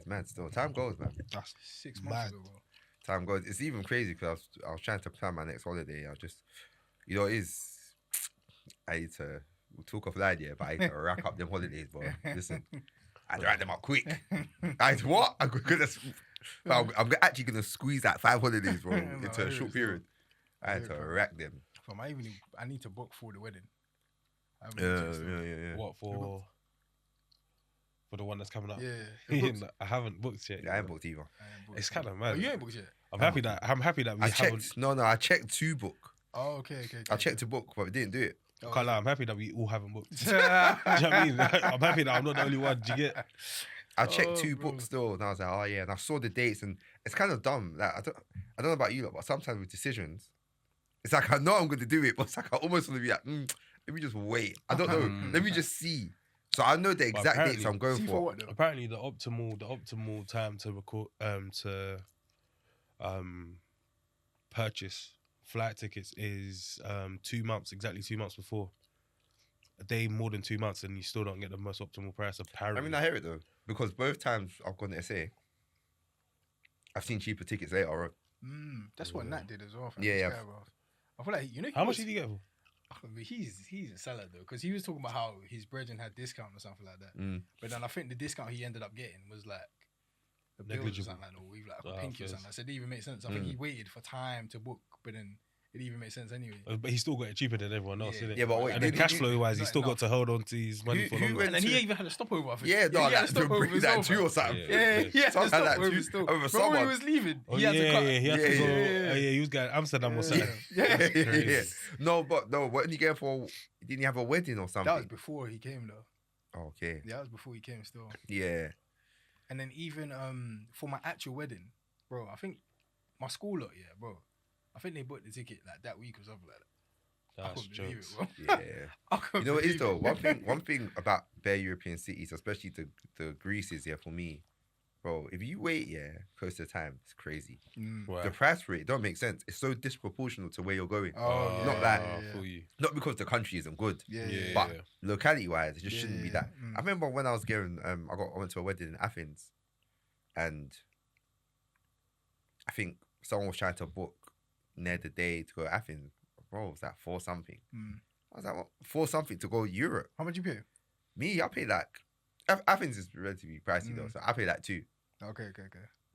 It's mad still. Time goes, man. That's 6 months ago, bro. Time goes. It's even crazy because I was trying to plan my next holiday. I just, it is. I need to. We'll talk offline, yeah, but I need to rack up them holidays, bro. Listen, I had to rack them up quick. I what? I'm actually gonna squeeze that 5 holidays, bro, into a short period. I had to rack them. I need to book for the wedding. Yeah. What for the one that's coming up? Yeah. I haven't booked yet. Yeah, I ain't booked either. It's kind of mad. Oh, you ain't booked yet? I'm happy that we I haven't. checked. No, I checked to book. Oh, okay. I checked to book, but we didn't do it. Can't lie, I'm happy that we all haven't booked. Do you know what I mean? I'm happy that I'm not the only one. Do you get? I checked 2 books still, and I was like, oh yeah, and I saw the dates, and it's kind of dumb. Like I don't know about you, but sometimes with decisions, it's like I know I'm going to do it, but it's like I almost want to be like, let me just wait. I don't know. Let me just see. So I know the exact dates I'm going for. What, apparently, the optimal time to record purchase flight tickets is 2 months, exactly 2 months before. A day more than 2 months, and you still don't get the most optimal price. Apparently, I mean, I hear it though, because both times I've gone to SA, I've seen cheaper tickets later on. That's what Nat did as well. Yeah. I feel like how much did you get for? He's a seller though, because he was talking about how his brethren had discount or something like that. But then I think the discount he ended up getting was like the bill or something like that, or even like a pinky or something. I said it even makes sense. I think he waited for time to book, but then it even makes sense anyway. But he still got it cheaper than everyone else, innit? Yeah, but wait, and then cash flow wise, he still got to hold on to his money for longer. And then he even had a stopover. I think. Yeah, no, he had a to stopover bring as that well, too or something. Yeah, something like that too. Over Remember someone. when he was leaving? He had to go. Yeah, he was going to Amsterdam or something. Yeah. No, what did he get for? Didn't he have a wedding or something? That was before he came though. Oh, okay. Yeah, that was before he came still. Yeah. And then even for my actual wedding, bro, I think my school lot, bro, I think they bought the ticket like that week or something like that. That's jokes. Yeah. You know what it is though? One thing about bare European cities, especially the Greece is for me, bro, if you wait close to time, it's crazy. Wow. The price for it don't make sense. It's so disproportional to where you're going. Not because the country isn't good, but locality wise, it just shouldn't be that. I remember when I was going, I went to a wedding in Athens, and I think someone was trying to book near the day to go to Athens. Bro, it was like 4 something. I was like, what? 4 something to go Europe. How much you pay? Me, I paid like Athens is relatively pricey though, so I paid like 2. Okay.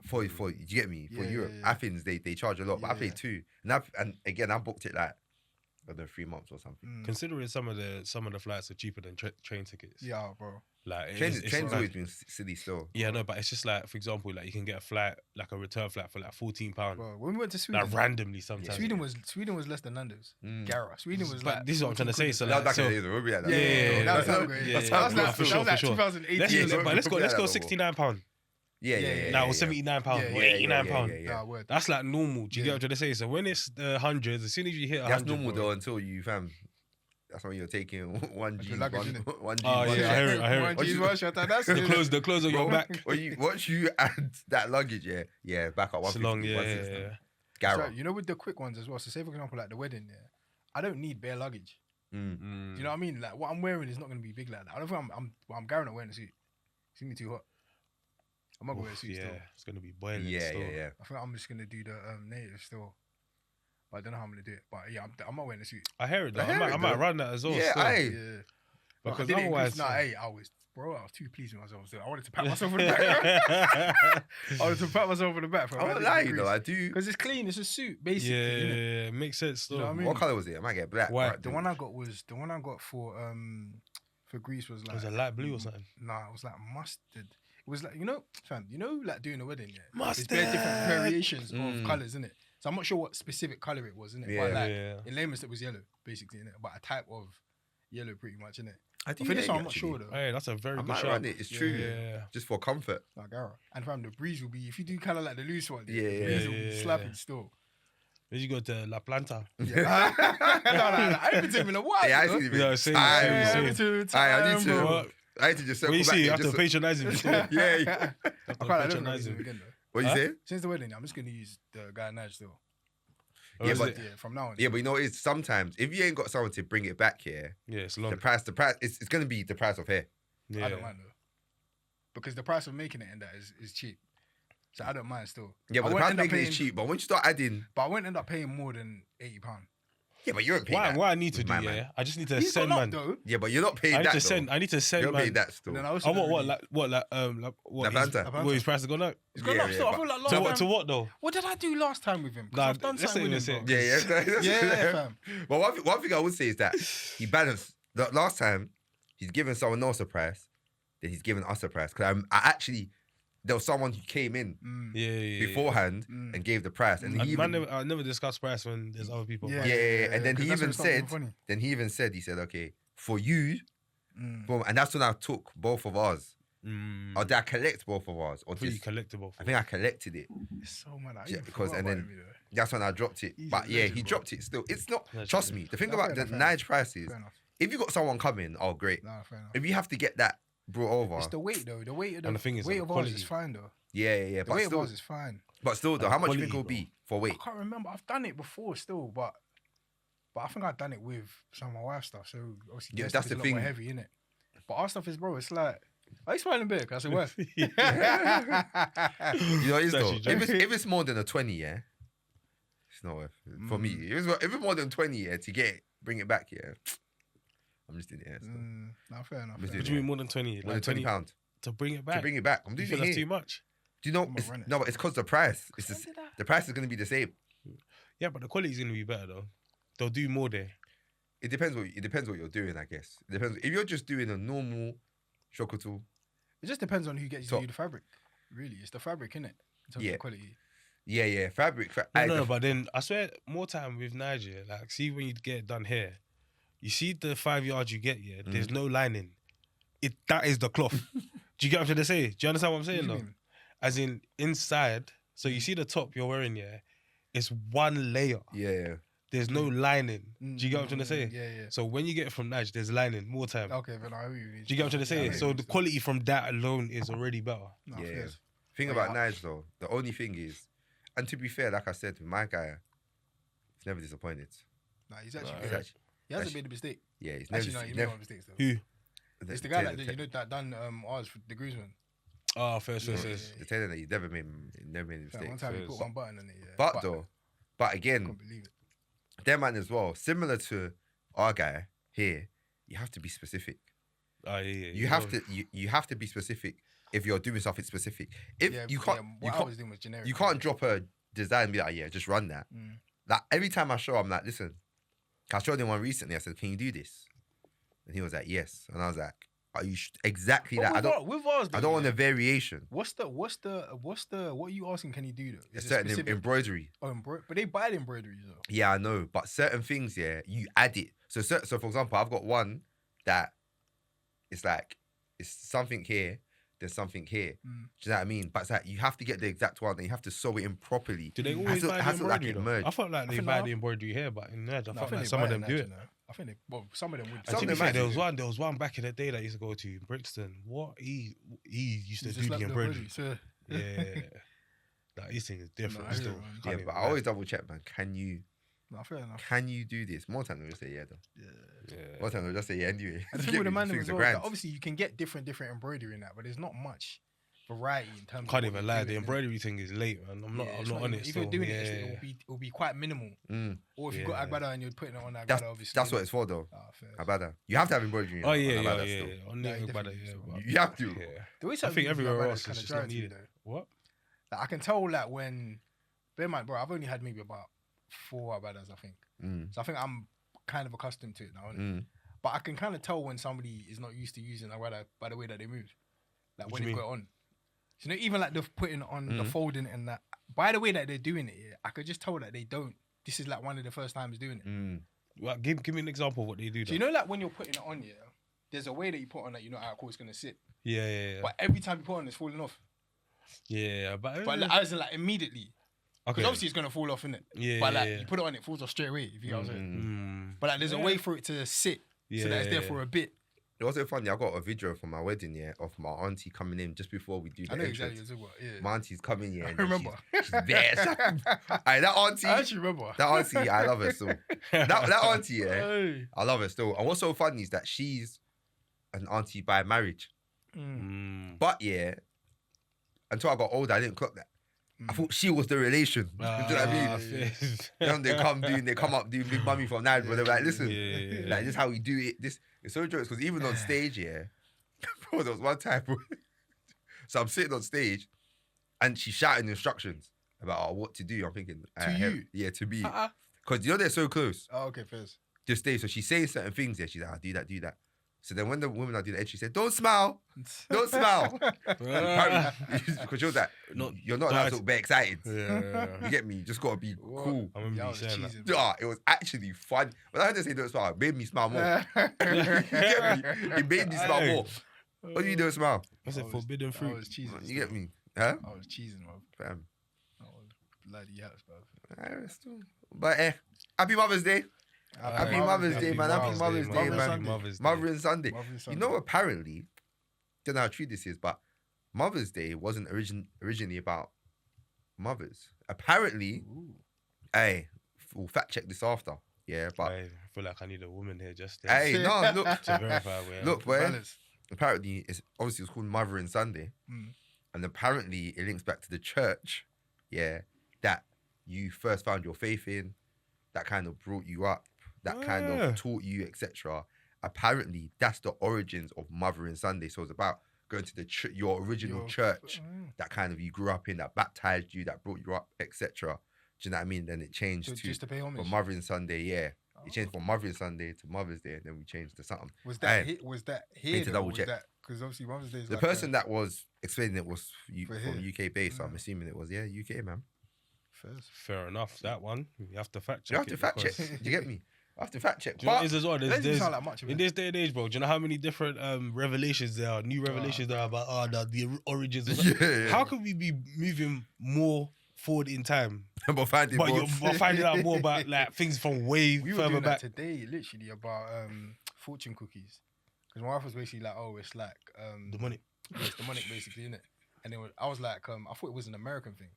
For you get me? For Europe, Athens they charge a lot, but I paid 2. And again, I booked it like I don't know 3 months or something. Considering some of the flights are cheaper than train tickets. Yeah, bro. Like trains always been silly still. Yeah, no, but it's just like, for example, like you can get a flight, like a return flight for like £14. Bro, when we went to Sweden, like randomly sometimes. Sweden was less than Nando's. Gara. Sweden was but like. This is what I'm trying to say. So that like, was back in the days, we'll be like that. Yeah, that was great. That was like for sure. 2018. But let's go £69. Yeah. Now it's £79 or £89. Yeah. That's like normal. Do you get what I'm trying to say? So when it's the hundreds, as soon as you hit 100, that's normal though until you fam. That's when you're taking 1 G. One G. Oh yeah, I hear it. 1 G, 1 shot. That's the clothes on your back. Once you add that luggage, back up 150. It's long, yeah. Gara. So, you know, with the quick ones as well. So say for example, like the wedding, I don't need bare luggage. Do you know what I mean? Like what I'm wearing is not going to be big like that. I don't think I'm Gara not wearing a suit. It's gonna be too hot. I'm not gonna wear a suit still. It's gonna be boiling. Yeah. I think I'm just gonna do the native still. But I don't know how I'm gonna do it. But yeah, I'm not wearing a suit. I hear it though. I might run that as well. Yeah, because otherwise, I was too pleased with myself. So I wanted to pat myself on the back. I wanted to pat myself on the back. I'm not lying though. I do because it's clean. It's a suit basically. Yeah, makes sense. You know what I mean? What color was it? I might get black. White. The one I got for Greece was like. Was it light blue or something? Nah, it was like mustard. It was like fam. Like doing a wedding. Yeah, mustard. There's different variations of colors, innit? So I'm not sure what specific color it was, innit? Yeah, but like in layman's it was yellow, basically, innit? But a type of yellow, pretty much, innit? I think for this one, I'm not sure though. Hey, that's a very good might shot. run it. It's true. Yeah. Just for comfort. Like Gara. And fam, the breeze will be if you do kind of like the loose one. Yeah, the breeze will be slapping still. Then you go to La Planta. Yeah. no. I haven't been in a while. Yeah, I need to just. What you see? You have to patronize him. Yeah. I quite like him again though. What you say? Since the wedding, I'm just gonna use the guy Naj still. From now on. Yeah, but you know, it's sometimes if you ain't got someone to bring it back here, it's long. The price, it's gonna be the price of hair. Yeah. I don't mind though. because the price of making it in that is cheap. So I don't mind still. Yeah, but the price of making it is cheap. But when you start adding... But I won't end up paying more than £80. Yeah, but you don't pay that. What I need to do, I just need to send man. Yeah, but you're not paying that. I need to send you're man. Paying that still. What his price has gone up? It's gone up still. I feel like last time. To what though? What did I do last time with him? I've done something with him, bro. Yeah, fam. But one thing I would say is that he balanced. The last time, he's given someone else a price, then he's given us a price. Because I actually... There was someone who came in beforehand and gave the price. And I never discuss price when there's other people. Yeah. And then he even said, he said, okay, for you, boom. And that's when I took both of ours. Or did I collect both of ours? Or you collected both. I think I collected it. It's so mad. Because and then that's when I dropped it. But yeah, he dropped it still. It's not, trust me, the thing about the Nige prices, if you got someone coming, oh great. If you have to get that brought over. It's the weight though. The weight of the, and the thing is, weight of ours is fine though. Yeah. The weight of ours is fine. But still though, how much do you think it will be for weight? I can't remember. I've done it before still, but I think I've done it with some of my wife's stuff. So obviously that's the thing. More heavy, innit? But our stuff is, bro, it's like, are you smiling big? I said, what? You know, it's though. If it's more than a 20, yeah, it's not worth it. For me. If it's more than 20, yeah, to bring it back, yeah. I'm just in the air. No, fair enough. What do you mean more than 20? More than £20 to bring it back. To bring it back. I'm doing it here. That's too much. Do you know? No, but it's because the price. The price is going to be the same. Yeah, but the quality is going to be better though. They'll do more there. It depends what you're doing, I guess. It depends if you're just doing a normal shokoto. It just depends on who gets you to do the fabric. Really, it's the fabric, innit? In terms of quality. Yeah. Fabric. No, but then I swear more time with Niger. Like, see when you get it done here. You see the 5 yards you get, there's no lining. That is the cloth. Do you get what I'm trying to say? Do you understand what I'm saying, though? As in, inside, so you see the top you're wearing, it's one layer. Yeah. There's no lining. Do you get what I'm trying to say? Yeah. So when you get it from Nige, there's lining, more time. Okay, but I hear you. Do you get what I'm trying to say? So the quality from that alone is already better. No, thing about Nige, though, the only thing is, and to be fair, like I said, my guy, he's never disappointed. Nah, he's actually good. He hasn't made a mistake. Yeah, he's never. Actually, no, he made one mistake though. Who? It's the guy that done ours for the Griezmann. Oh, fair. The tailor that he's never made a mistake. One time he put one button on it. But again, I can't believe it. Their man as well, similar to our guy here, you have to be specific. Oh yeah. You have to be specific if you're doing something specific. If you can't, I was doing was generic. You can't drop a design and be like, just run that. Like every time I show, I'm like, listen. I showed him one recently. I said, "Can you do this?" And he was like, "Yes." And I was like, "Are you exactly that?" I don't want a variation. What are you asking? Can you do though? Is certain embroidery. Oh, but they buy the embroidery though. Yeah, I know. But certain things, you add it. So for example, I've got one that it's like it's something here. There's something here. Do you know what I mean? But it's like you have to get the exact one and you have to sew it in properly. Do they always buy the embroidery? I felt like they buy the embroidery here, but in Niger, I felt like some of them do it. I think some of them would. And to be fair, there was one back in the day that I used to go to in Brixton. What he used to do the embroidery. Yeah. Like, his thing is different still. Yeah, but I always double check, man. Can you? No, fair enough. Can you do this? More time they'll just say yeah, though. Yeah. More time they'll just say yeah anyway. And the thing with the man as well, like, obviously you can get different embroidery in that, but there's not much variety in terms. Can't even lie. The embroidery thing is late, man. I'm not on it. If you're doing it, it'll be quite minimal. Or if you've got agbada and you're putting it on agbada, obviously. That's what it's for, though. Agbada. You have to have embroidery. Oh yeah. On the agbada, you have to. I think everywhere else is just not needed. What? Like, I can tell that when, bear in mind, bro, I've only had maybe about 4 agbadas, I think. So I think I'm kind of accustomed to it now. But I can kind of tell when somebody is not used to using agbada by the way that they move. Like when they put it on. You know, even like the putting on the folding and that. By the way that they're doing it, I could just tell that they don't. This is like one of the first times doing it. Well, give me an example of what they do. So you know, like when you're putting it on, there's a way that you put on that you know how cool it's gonna sit. Yeah. But every time you put on, it's falling off. Yeah, but as in like immediately. Okay. Because obviously it's gonna fall off, innit? Yeah. But like you put it on, it falls off straight away. If you get what I'm saying. But like there's a way for it to sit, so that it's there for a bit. It was so funny. I got a video from my wedding, of my auntie coming in just before we do the entrance. Exactly what you're talking about. My auntie's coming, I remember. She's there. That auntie. I actually remember. That auntie, I love her still. That auntie, I love her still. And what's so funny is that she's an auntie by marriage. But yeah, until I got older, I didn't clock that. I thought she was the relation. Do you know what I mean? They come up doing Big Mummy from Nine, but they're like, listen, like this is how we do it. This it's so jokes because even on stage, bro, there was one time, bro. So I'm sitting on stage, and she's shouting instructions about what to do. I'm thinking, to you, yeah, to me, because they're so close. Oh, okay, first. Just stay. So she's saying certain things. She's like, do that. So then when the women are doing that, she said, don't smile. Don't smile. Because she was like, you're not allowed to be excited. Yeah. You get me? You just got to be cool. I remember you saying that. Yeah, it was actually fun. When I heard her say don't smile, it made me smile more. You get me? It made me smile more. What do you don't smile? I said forbidden fruit. I was cheesing. You get me? Huh? I was cheesing, bro. Fam. I was bloody hell, bro. But happy Mother's Day. Happy Mother's Day, man. Happy Mother's Day, man. Mothering Sunday. You know, apparently, don't know how true this is, but Mother's Day wasn't originally about mothers. Apparently, we'll fact check this after. Yeah, but I feel like I need a woman here just to, no, look, to verify. Look, apparently it's called Mothering Sunday, and apparently it links back to the church. Yeah, that you first found your faith in, that kind of brought you up, that kind of taught you, etc. Apparently, that's the origins of Mothering Sunday. So it's about going to your original church that kind of you grew up in, that baptized you, that brought you up, etc. Do you know what I mean? Then it changed to pay homage. From Mothering Sunday, yeah. It changed from Mothering Sunday to Mother's Day, and then we changed to something. Was that here? To double check. Because obviously Mother's Day is the person that was explaining it was from UK based, so I'm assuming it was UK, man. Fair enough. That one you have to fact check. You have to fact check. Do you get me? I have to fact check. Do you know what it is as well? There's sound like much of it. In this day and age, bro. Do you know how many different revelations there are? New revelations there are about the origins. Of How can we be moving more forward in time, but finding out more about like things from way we further were doing back? That today, literally about fortune cookies, because my wife was basically like, "Oh, it's like demonic." It's demonic, basically, innit? And then I was like, I thought it was an American thing,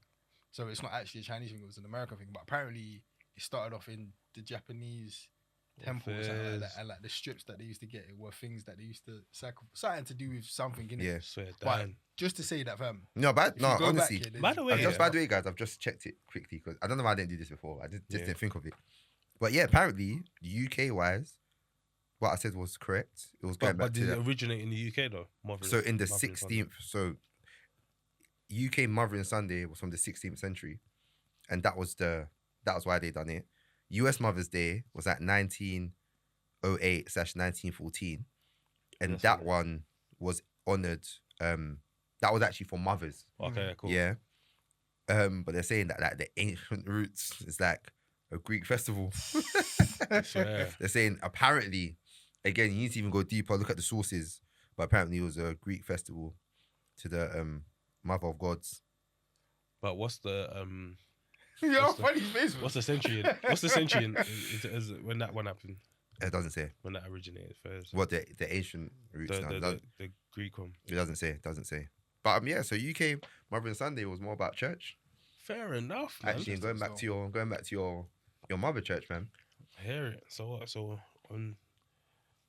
so it's not actually a Chinese thing; it was an American thing. But apparently, it started off in the Japanese temple or something like that, and like the strips that they used to get were things that they used to sacrifice, something to do with something, innit? Yeah, but just to say that, fam. Honestly. By the way, guys, I've just checked it quickly because I don't know why I didn't do this before. I just didn't think of it. But yeah, apparently, UK wise, what I said was correct. It was going back to. But did it originate in the UK though? So in the 16th, so UK Mothering Sunday was from the 16th century, and that was why they done it. US Mother's Day was at 1908/1914, and that one was honoured. That was actually for mothers. Okay, cool. Yeah. But they're saying that like the ancient roots is like a Greek festival. They're saying apparently, again, you need to even go deeper, look at the sources. But apparently it was a Greek festival to the Mother of Gods. But what's the funny face. What's the century? What's the century when that one happened? It doesn't say when that originated first. What the ancient roots? The Greek one. It doesn't say. But so UK Mothering Sunday was more about church. Fair enough, man. Actually, going back to your mother church, man. I hear it. So what? So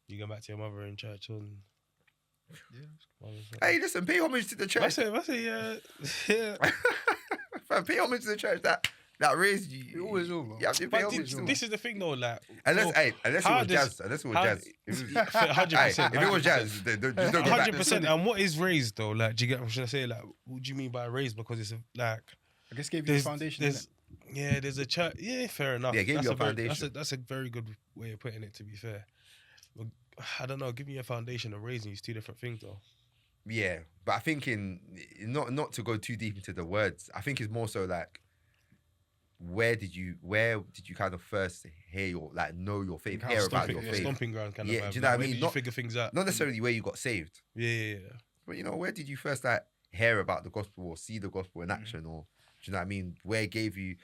you go back to your mother in church on. Yeah. Hey, listen, pay homage to the church. I say, yeah. Fam, pay homage to the church that raised you. It always will, bro. You have to pay homage to them. This is the thing, though, like unless it was jazz. Unless it was jazz. 100%. If it was jazz, then don't go back. 100%. And what is raised though? Like, do you get what I'm trying to say? Like, what do you mean by raised? Because it's like, I guess gave you the foundation. There's a church. Yeah, fair enough. Yeah, gave you a foundation. That's a very good way of putting it. To be fair, I don't know. Giving you a foundation and raising is two different things, though. Yeah, but I think not to go too deep into the words. I think it's more so like, where did you kind of first hear know your faith, hear about your faith, stomping ground kind of. Yeah, do you know what I mean? Did you figure things out? Not necessarily where you got saved. Yeah. But where did you first hear about the gospel or see the gospel in action, or do you know what I mean? Where gave you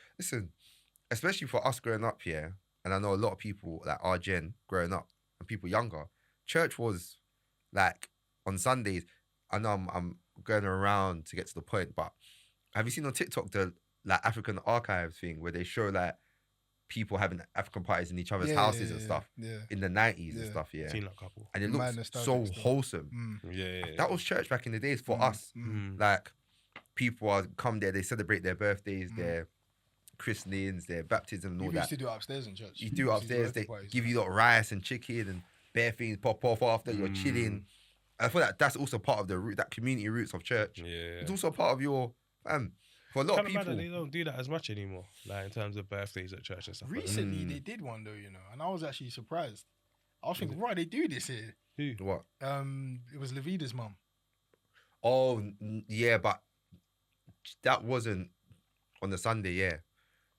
especially for us growing up here, and I know a lot of people like our gen growing up and people younger, church was like on Sundays. I know I'm going around to get to the point, but have you seen on TikTok the like African archives thing where they show like people having African parties in each other's houses and stuff in the 90s and stuff, Seen that couple. and it looks so wholesome. That was church back in the days for us. Like, people are come there, they celebrate their birthdays, their christenings, their baptism and all that. You used to do it upstairs in church. You do it upstairs, they give you rice and chicken and bare things pop off after, you're chilling. I feel like that's also part of the root, that community roots of church. It's also part of your for a lot of people. They don't do that as much anymore, like in terms of birthdays at church and stuff. Recently, they did one though, and I was actually surprised. I was thinking, why they do this here? Who? What? It was Levida's mum. Oh, yeah, but that wasn't on the Sunday,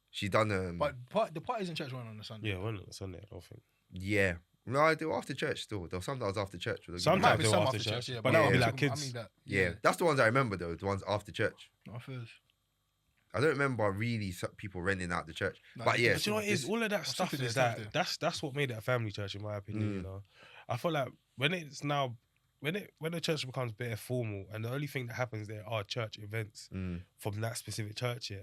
She done But the parties in church weren't on the Sunday. Yeah, weren't on the Sunday, I don't think. Yeah. No, they were after church still. There was some that was after church. Sometimes they were after church, but that would be like kids. I mean that. Yeah, that's the ones I remember though. The ones after church. Not first. I don't remember really people renting out the church, but yeah. But you know what it is? All of that stuff is that's what made it a family church, in my opinion. I feel like when the church becomes better formal, and the only thing that happens there are church events from that specific church,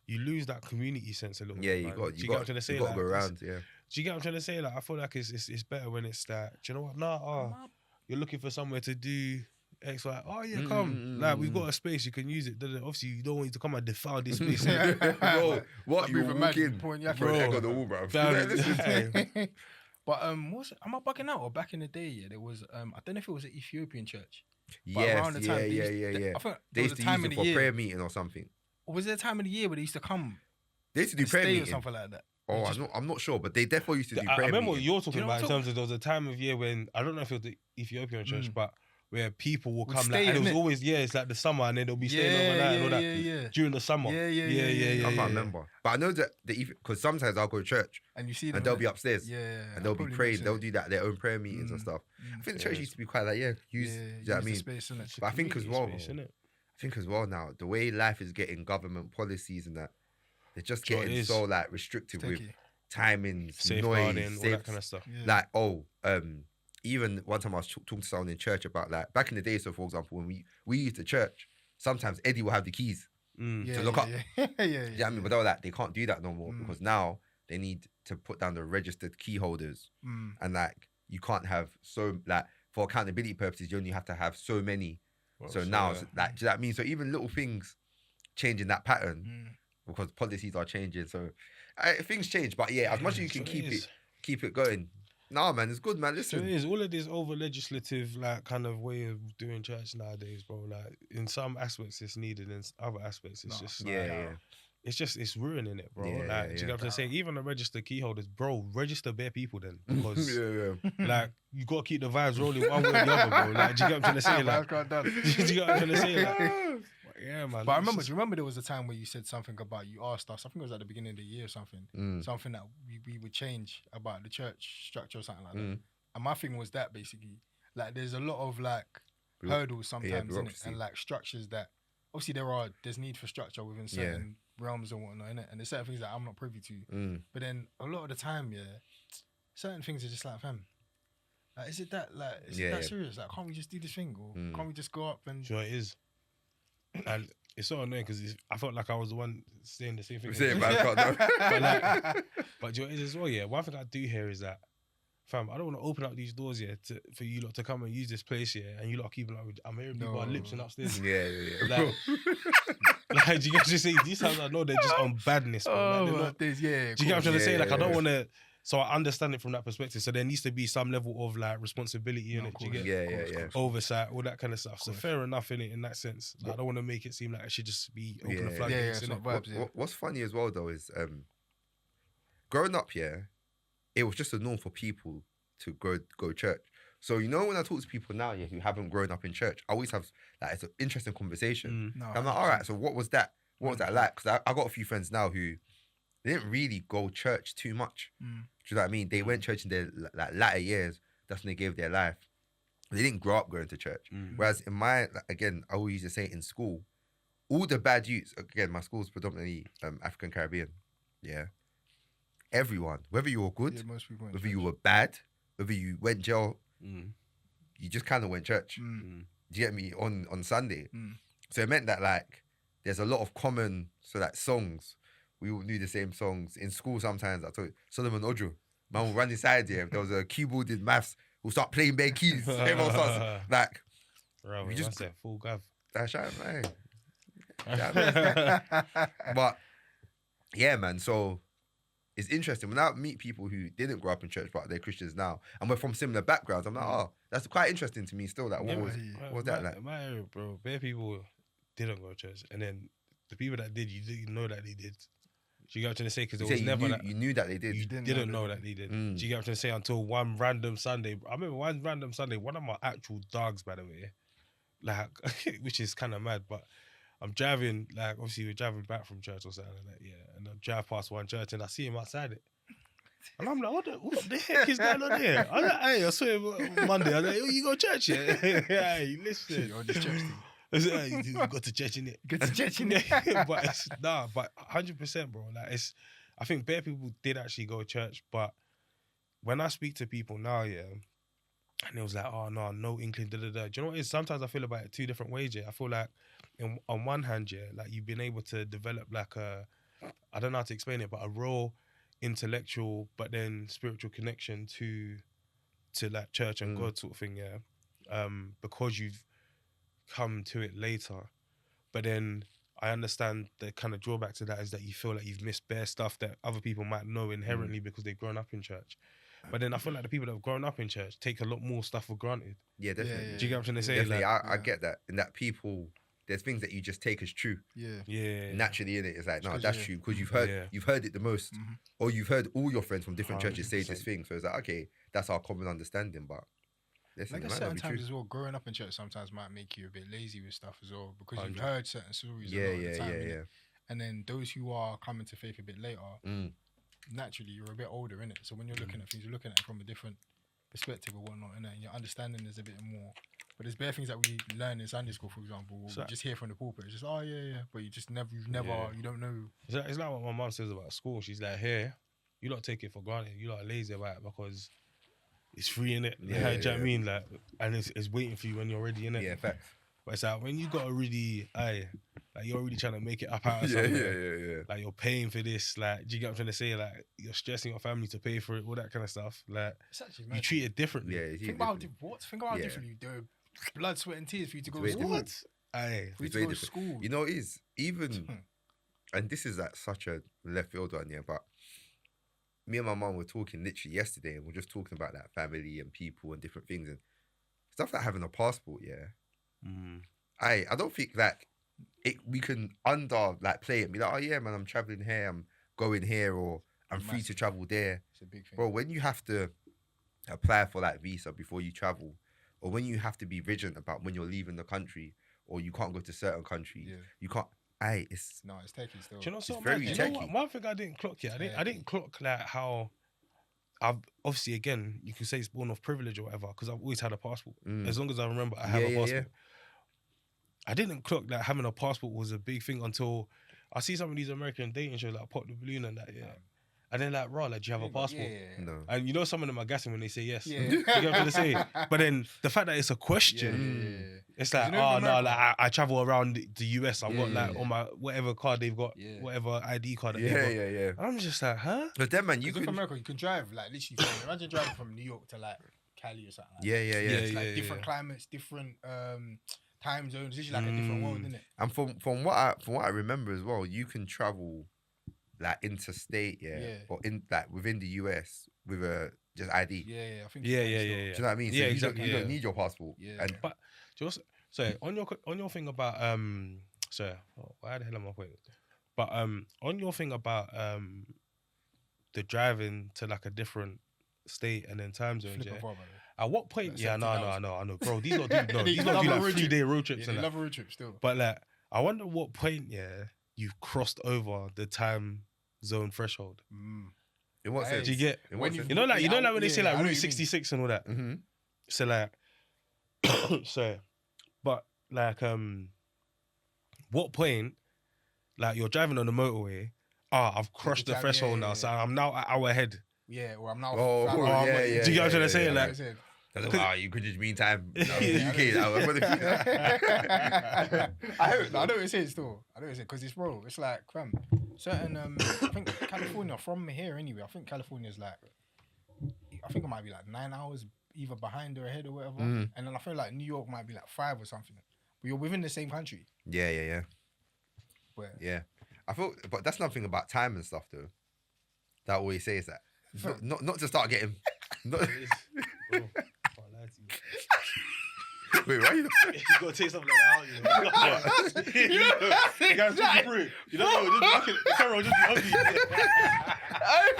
you lose that community sense a little bit. Yeah, you got to go around. Yeah. Do you get what I'm trying to say? Like, I feel like it's better when it's that. Do you know what? You're looking for somewhere to do X, Y. Oh yeah, come. Like, we've got a space, you can use it. Obviously, you don't want you to come and defile this space. Bro, what you walk in, bro? Egg on the wall, bro. But am I bugging out? Or back in the day, there was I don't know if it was an Ethiopian church. Yes, I think they used to use it for prayer meeting or something. Or was there a time of the year where they used to come? They used to do prayer meeting or something like that. Oh, I'm not sure, but they definitely used to do prayer. I remember meeting. what you're talking about in terms of there was a time of year when I don't know if it was the Ethiopian church, but where people will come like, and it was always it's like the summer, and then they'll be staying overnight and all that during the summer. I can't remember, but I know that because sometimes I'll go to church and you see them and they'll be upstairs, and they'll be praying. They'll do that their own prayer meetings and stuff. I think the church used to be quite like you know what I mean? Space, but I think as well now the way life is getting, government policies and that, they're just getting so like restrictive with timings, noise, all that kind of stuff. Like even one time I was talking to someone in church about like back in the day. So for example, when we used to church, sometimes Eddie will have the keys to lock up. Yeah, I mean, but they were like, they can't do that no more because now they need to put down the registered key holders, and like you can't have like for accountability purposes, you only have to have so many. Well, so now, like, do that mean? So even little things changing that pattern because policies are changing. So things change, but as much as you can keep it going. Nah, man, it's good, man. Listen, so it is all of this over legislative, like, kind of way of doing church nowadays, bro. Like, in some aspects it's needed, in other aspects it's just it's ruining it, bro. Do you know what I'm saying? Even the registered key holders, bro, register bare people then, because like you gotta keep the vibes rolling one way or the other, bro. Like, do you get what I'm trying to say? Like, do you get what I'm trying to say? Like, yeah, man. But do you remember there was a time where you said something about, you asked us, I think it was at the beginning of the year or something, something that we would change about the church structure or something like that. And my thing was that basically, like, there's a lot of like hurdles sometimes in it, and like structures that obviously there's need for structure within certain realms and whatnot, innit? And there's certain things that I'm not privy to. But then a lot of the time, certain things are just like, fam, like, is it that serious? Like, can't we just do this thing, or can't we just go up and? Sure, it is. And it's so annoying because I felt like I was the one saying the same thing. But you know, it is as well, one thing I do hear is that, fam, I don't want to open up these doors for you lot to come and use this place and you lot keep like, I'm hearing people are lipsing upstairs. Like, do you guys just say these times I know they're just on badness, man. Like, not, do you get what I'm trying to say? Like, I don't want to. So I understand it from that perspective. So there needs to be some level of like responsibility in it. Do you get oversight, all that kind of stuff. So fair enough in it in that sense. Like, I don't want to make it seem like it should just be open the floodgates. What's funny as well though is growing up it was just a norm for people to go church. So you know when I talk to people now who haven't grown up in church, I always have like it's an interesting conversation. I'm like, all right, so what was that? What was that like? Because I got a few friends now who they didn't really go church too much. Do you know what I mean? They went church in their like latter years. That's when they gave their life. They didn't grow up going to church. Whereas in my, again, I always used to say in school, all the bad youths, again, my school's predominantly African Caribbean. Yeah. Everyone, whether you were good, whether you were bad, whether you went jail, you just kind of went church. Do you get me? On Sunday. So it meant that like there's a lot of common songs we all knew the same songs. In school, sometimes I told Solomon Ojo, man will run inside here. If there was a keyboard in maths, we'll start playing bare keys. Everyone starts like, bro, we just that's it, full gav. That's right, man. But yeah, man. So it's interesting when I meet people who didn't grow up in church but they're Christians now, and we're from similar backgrounds. I'm like, oh, that's quite interesting to me. Still, like, what was that like? My area, bro, bare people didn't go to church, and then the people that did, you didn't know that they did. Do you get what I'm trying to say? Because it was never that you knew that they did. You didn't know that they did. Do you get what I'm trying to say? Until one random Sunday. I remember one random Sunday. One of my actual dogs, by the way, like, which is kind of mad, but. I'm driving, like, obviously we're driving back from church or something like that, yeah. And I drive past one church and I see him outside it. And I'm like, what the heck is going on here? I'm like, hey, I saw him Monday. I'm like, oh, you go to church, yeah? Hey, listen. You're on this church thing. Hey, you got to church, innit? Go to church, innit? but 100%, bro. Like, I think bare people did actually go to church, but when I speak to people now, yeah, and it was like, oh, no inkling, da-da-da. Do you know what it is? Sometimes I feel about it two different ways, yeah. I feel like, on one hand, yeah, like you've been able to develop like I don't know how to explain it, but a raw intellectual but then spiritual connection to like church and God sort of thing, yeah. Because you've come to it later. But then I understand the kind of drawback to that is that you feel like you've missed bare stuff that other people might know inherently because they've grown up in church. But then I feel like the people that have grown up in church take a lot more stuff for granted. Yeah, definitely. Do you get what I'm trying to say? Definitely, like, I get that. And that people, there's things that you just take as true. Yeah. Naturally, in it, it's like, no, that's true because you've heard it the most, or you've heard all your friends from different churches say this thing. So it's like, okay, that's our common understanding. But listen, like certain times as well, growing up in church sometimes might make you a bit lazy with stuff as well because you've heard certain stories. Yeah. And then those who are coming to faith a bit later, naturally you're a bit older, innit? So when you're looking at things, you're looking at it from a different perspective or whatnot, innit? And your understanding is a bit more. But there's bare things that we learn in Sunday school, for example, or we just hear from the pulpit. It's just, oh yeah, but you just never, you don't know. It's like what my mum says about school. She's like, here, you don't take it for granted. You lot are lazy about it because it's free, innit? Do you know what I mean? Like, and it's waiting for you when you're ready, innit? Yeah, facts. But it's like when you got to really, like you're really trying to make it up out of something. Yeah. Like you're paying for this. Like, do you get what I'm trying to say? Like you're stressing your family to pay for it, all that kind of stuff. Like you treat it differently. Yeah, think about how differently you do. Blood, sweat, and tears for you to go to school. What? Aye, for you to go to school. You know, it is even, and this is like such a left field one, yeah. But me and my mum were talking literally yesterday, and we're just talking about like family and people and different things and stuff like having a passport. Yeah, I don't think like we can play it and be like, oh yeah, man, I'm traveling here, I'm going here, or I'm free to travel there. It's a big thing, bro. When you have to apply for like visa before you travel. Or when you have to be vigilant about when you're leaving the country, or you can't go to certain countries, you can't. It's techie still. Do you know it's very techie. One thing I didn't clock yet. I didn't clock like how. I've obviously again you could say it's born of privilege or whatever because I've always had a passport. As long as I remember, I have a passport. Yeah. I didn't clock that having a passport was a big thing until I see some of these American dating shows like Pop the Balloon and that. Yeah. And then like, do you have a passport? Yeah. No. And you know some of them are gassing when they say yes. Yeah. You get what I'm say? But then the fact that it's a question, it's like, I travel around the US. I've got like on my whatever card they've got, whatever ID card that they've got. Yeah. I'm just like, huh? But then, man, you can America, you can drive like literally imagine driving from New York to like Cali or something. Yeah. It's like different climates, different time zones. It's like a different world, isn't it? And from what I remember as well, you can travel like interstate, or in like within the US with a just ID. Yeah. I think. Do you know what I mean? So exactly. You don't need your passport. Yeah. And but just so on your thing about why the hell am I waiting? But on your thing about the driving to like a different state and then time zones, at what point? I know, bro. These lot do like 3-day road trips. They love a road trip still. But like, I wonder what point, you've crossed over the time zone threshold. In what sense? Do you get? You know, like when they say like Route 66 and all that. Mm-hmm. So like, but like, what point? Like you're driving on the motorway. I've crossed the threshold now, so I'm now an hour ahead. Yeah, or I'm now. Do you get what I'm trying to say? Like. You could just mean time. No, UK. I know what it says still. I know what it says because it's bro. It's like, fam, certain I think California from here anyway. I think California's like, I think it might be like 9 hours either behind or ahead or whatever. And then I feel like New York might be like 5 or something. But you're within the same country. Yeah. Where? Yeah. I feel, but that's nothing about time and stuff though. That always says that. Not to start getting. Not, wait, why you? You gotta take something like that out. You know, the camera just ugly.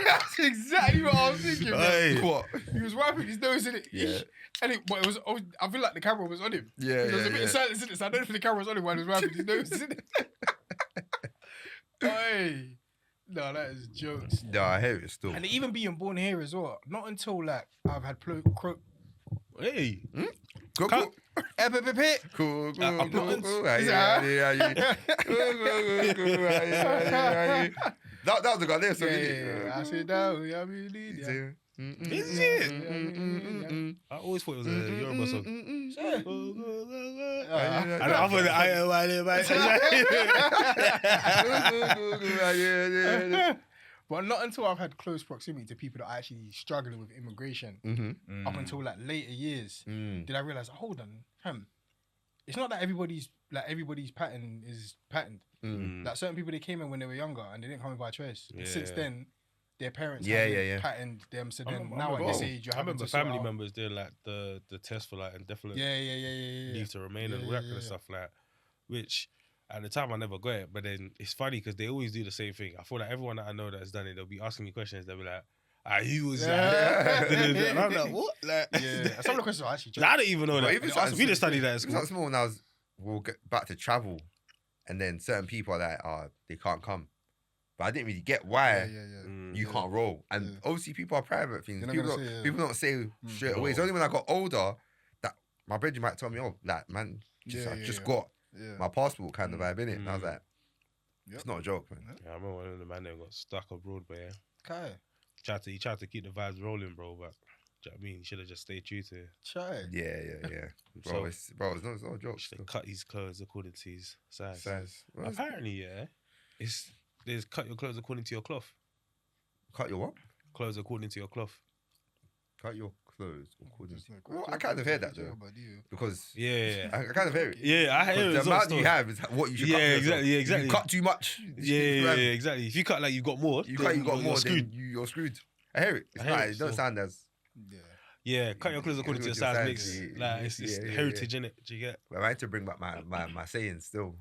That's exactly what I was thinking. Hey. What? He was wiping his nose in it. Yeah. But it was. I feel like the camera was on him. Yeah. There was a bit of silence in it, so I don't know if the camera was on him while he was wiping his nose in it. Hey. No, that is jokes. No, I hear it still. And even being born here as well, not until like I've had Hey. Cool. That was the guy there, so yeah. I said that. Is it? I always thought it was a Yoruba song. But not until I've had close proximity to people that are actually struggling with immigration up until like later years did I realize, hold on, it's not that everybody's pattern is patterned. Like certain people, they came in when they were younger and they didn't come in by choice. Yeah. Since then, their parents patterned them. So then now at this age, I remember family members doing like the test for like indefinite leave to remain and all that kind of stuff, like, which at the time I never got it. But then it's funny because they always do the same thing. I feel like everyone that I know that's done it, they'll be asking me questions. They'll be like, he was and I'm like, what? Like, some of the questions are actually I don't even know that. Even we didn't study that at school. Small when we'll get back to travel, and then certain people are like, they can't come. But I didn't really get why you can't roll. And obviously people are private things. People don't say straight away. It's only when I got older that my brother might tell me, like, man, I just got my passport kind of vibe, innit? And I was like, it's not a joke, man. Yeah, I remember one of the man that got stuck abroad, but Okay. He tried to keep the vibes rolling, bro, but do you know what I mean? He should have just stayed true to it. Try. Yeah. Bro, it's not a joke. He should have cut his clothes according to his size. Apparently, there's cut your clothes according to your cloth. Cut your what? Clothes according to your cloth. Cut your clothes according to your cloth. Well, I kind of hear that though. Because I kind of hear it. Yeah, I hear it. The amount you have is what you should cut. Exactly. If you cut too much. Exactly. If you cut like you got more, you're screwed. You're screwed. I hear it. It don't sound as. Yeah, cut your clothes according to your size makes like it's heritage, innit? Do you get? Well, I had to bring back my sayings still.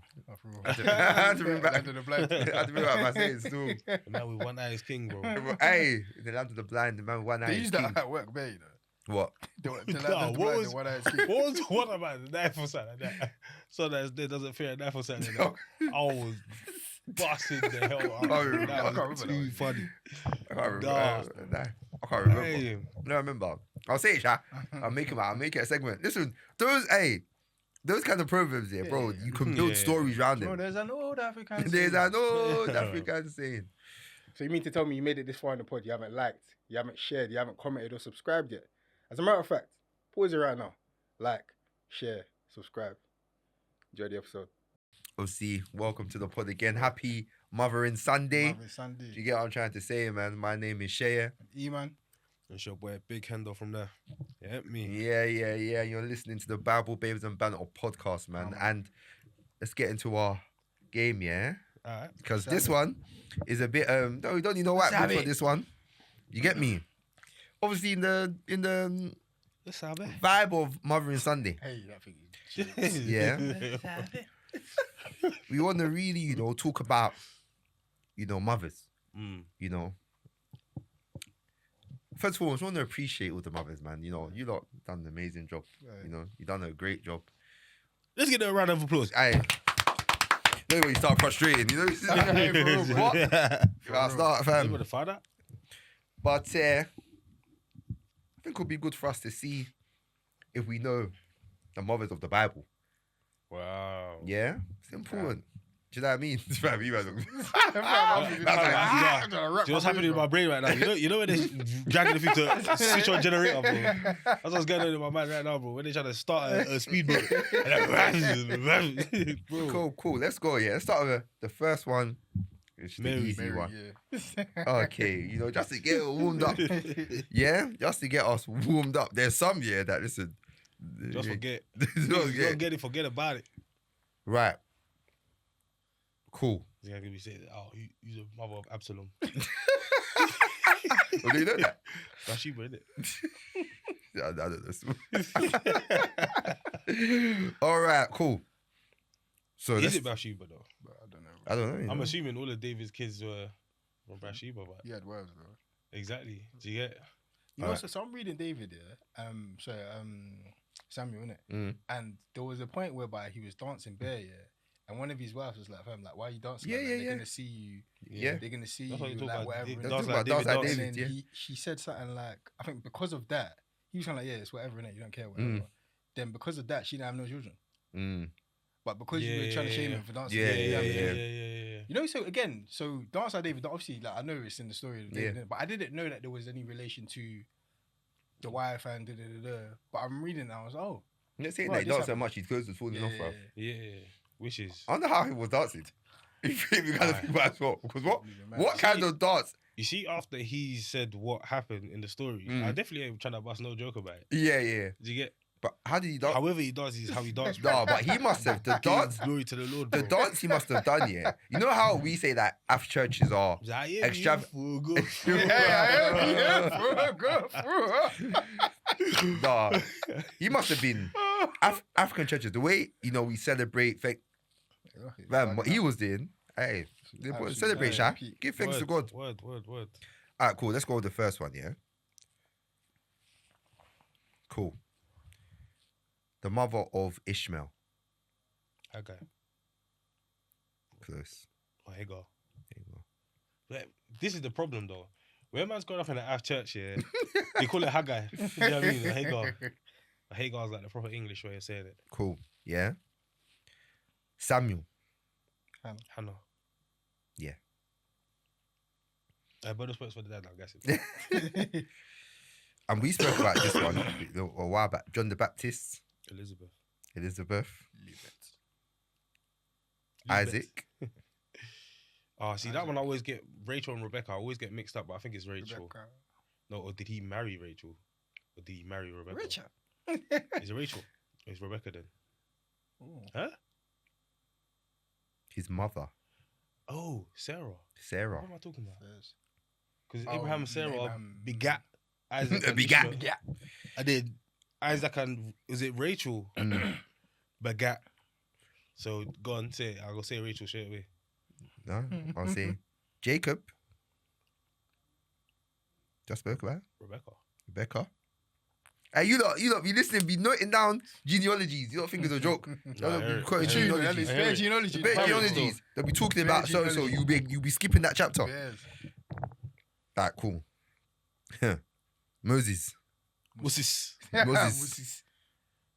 I had to bring back my sayings still. The man with one eye is king, bro. Hey, the land of the blind, the man with one eye is king. They use that at work, man. What? What was one about the knife or something like that? So that it doesn't fear a knife or something like that. I was busting the hell out. That was too funny. I can't remember. No, I remember. I'll say it, Sha. I'll make it a segment. Listen, those kind of proverbs there, bro. You can build stories around them. There's an old African saying. So you mean to tell me you made it this far in the pod, you haven't liked, you haven't shared, you haven't commented or subscribed yet? As a matter of fact, pause it right now. Like, share, subscribe. Enjoy the episode. OC, welcome to the pod again. Happy Mothering Sunday. Do you get what I'm trying to say, man? My name is Shea. E-man. It's your boy Big Hendo from there. Yeah, me. Yeah. You're listening to the Bible Babes and Banter podcast, man. And let's get into our game, yeah? Alright. Because this one is a bit no, we don't need no white people for this one. You get me? Obviously in the vibe of Mothering Sunday. Hey, that thing. Yeah. We want to really, talk about, mothers. You know. First of all, I just want to appreciate all the mothers, man. You lot done an amazing job. Right. You done a great job. Let's get a round of applause. Aye. Look when you start frustrating, what? I'll start, fam. You find out? But I think it would be good for us to see if we know the mothers of the Bible. Wow. Yeah? It's important. Do you know what I mean? It's fam, you guys do you know what's happening in my brain right now? You know when they're dragging the thing to switch on generator, bro? That's what's going on in my mind right now, bro. When they're trying to start a speedboat. Cool. Let's go, yeah. Let's start with the first one It's the Mary. easy one. Yeah. Okay, you know, just to get it warmed up. Yeah, just to get us warmed up. There's some that listen. Just forget. Just Don't get it. Forget about it. Right. Cool. He's gonna be saying, "Oh, he's the mother of Absalom." Well, do you know that? Bathsheba, isn't it? I don't know. All right, cool. So Is it Bathsheba though? But I don't know. I don't know. I'm assuming all of David's kids were from Bathsheba, but He had words, bro. exactly. Do you get? You know, so I'm reading David here. Samuel, innit? And there was a point whereby he was dancing bare, and one of his wives was like, "Fam, like, why are you dancing? Like that? They're gonna see you. Yeah, they're gonna see That's what you you like talk whatever." about. And Dance like David, then he said something like, I think because of that, he was kind of like, "Yeah, it's whatever, innit? You don't care, whatever." Then because of that, she didn't have no children. But because you were trying to shame him for dancing, yeah. You know, so again, Dance Like David, obviously, like I know it's in the story of David, but I didn't know that there was any relation to the wife and But I'm reading now, I was like, oh. I'm not saying that he danced so much, his clothes was falling off, bro. Yeah. Wishes. I wonder how he was dancing. If you kind of think about it as well. Because what kind of dance? You see, after he said what happened in the story, I definitely ain't trying to bust no joke about it. Yeah. Do you get? But how did he dance? However he does is how he dances. No, but he must have the dance. Glory to the Lord. The Bro. dance he must have done, yeah. You know how we say that Af churches are extravagant. Nah, he must have been African churches. The way we celebrate, man, what he was doing. Hey, celebrate, Sha. Give thanks to God. Word. All right, cool. Let's go with the first one, yeah. Cool. The mother of Ishmael. Okay. Close. Oh, Hagar. But this is the problem, though. When man's going off in an Af church, they call it Haggai. You know what I mean? Hagar. Hagar's like the proper English way of saying it. Cool. Yeah. Samuel. Hannah. Yeah. Bonus points for the dad, I'm guessing. And we spoke about this one a while back. John the Baptist. Elizabeth. Isaac. See, that one I always get Rachel and Rebecca. I always get mixed up, but I think it's Rachel. Rebecca. No, or did he marry Rachel? Or did he marry Rebecca? Richard. Is it Rachel? Or is Rebecca then? Ooh. Huh? His mother. Oh, Sarah. Sarah. What am I talking about? Because Abraham and Sarah begat Isaac. begat. And then Isaac and is it Rachel begat? So go on, say it. I'll go say Rachel straight away. No, I'll say Jacob. Just spoke about Rebecca. Hey, you lot be listening, be noting down genealogies. You don't think it's a joke. They'll be quoting genealogies. Genealogies. They'll be talking about so. You be skipping that chapter. Yes. That cool. Moses. Moses. What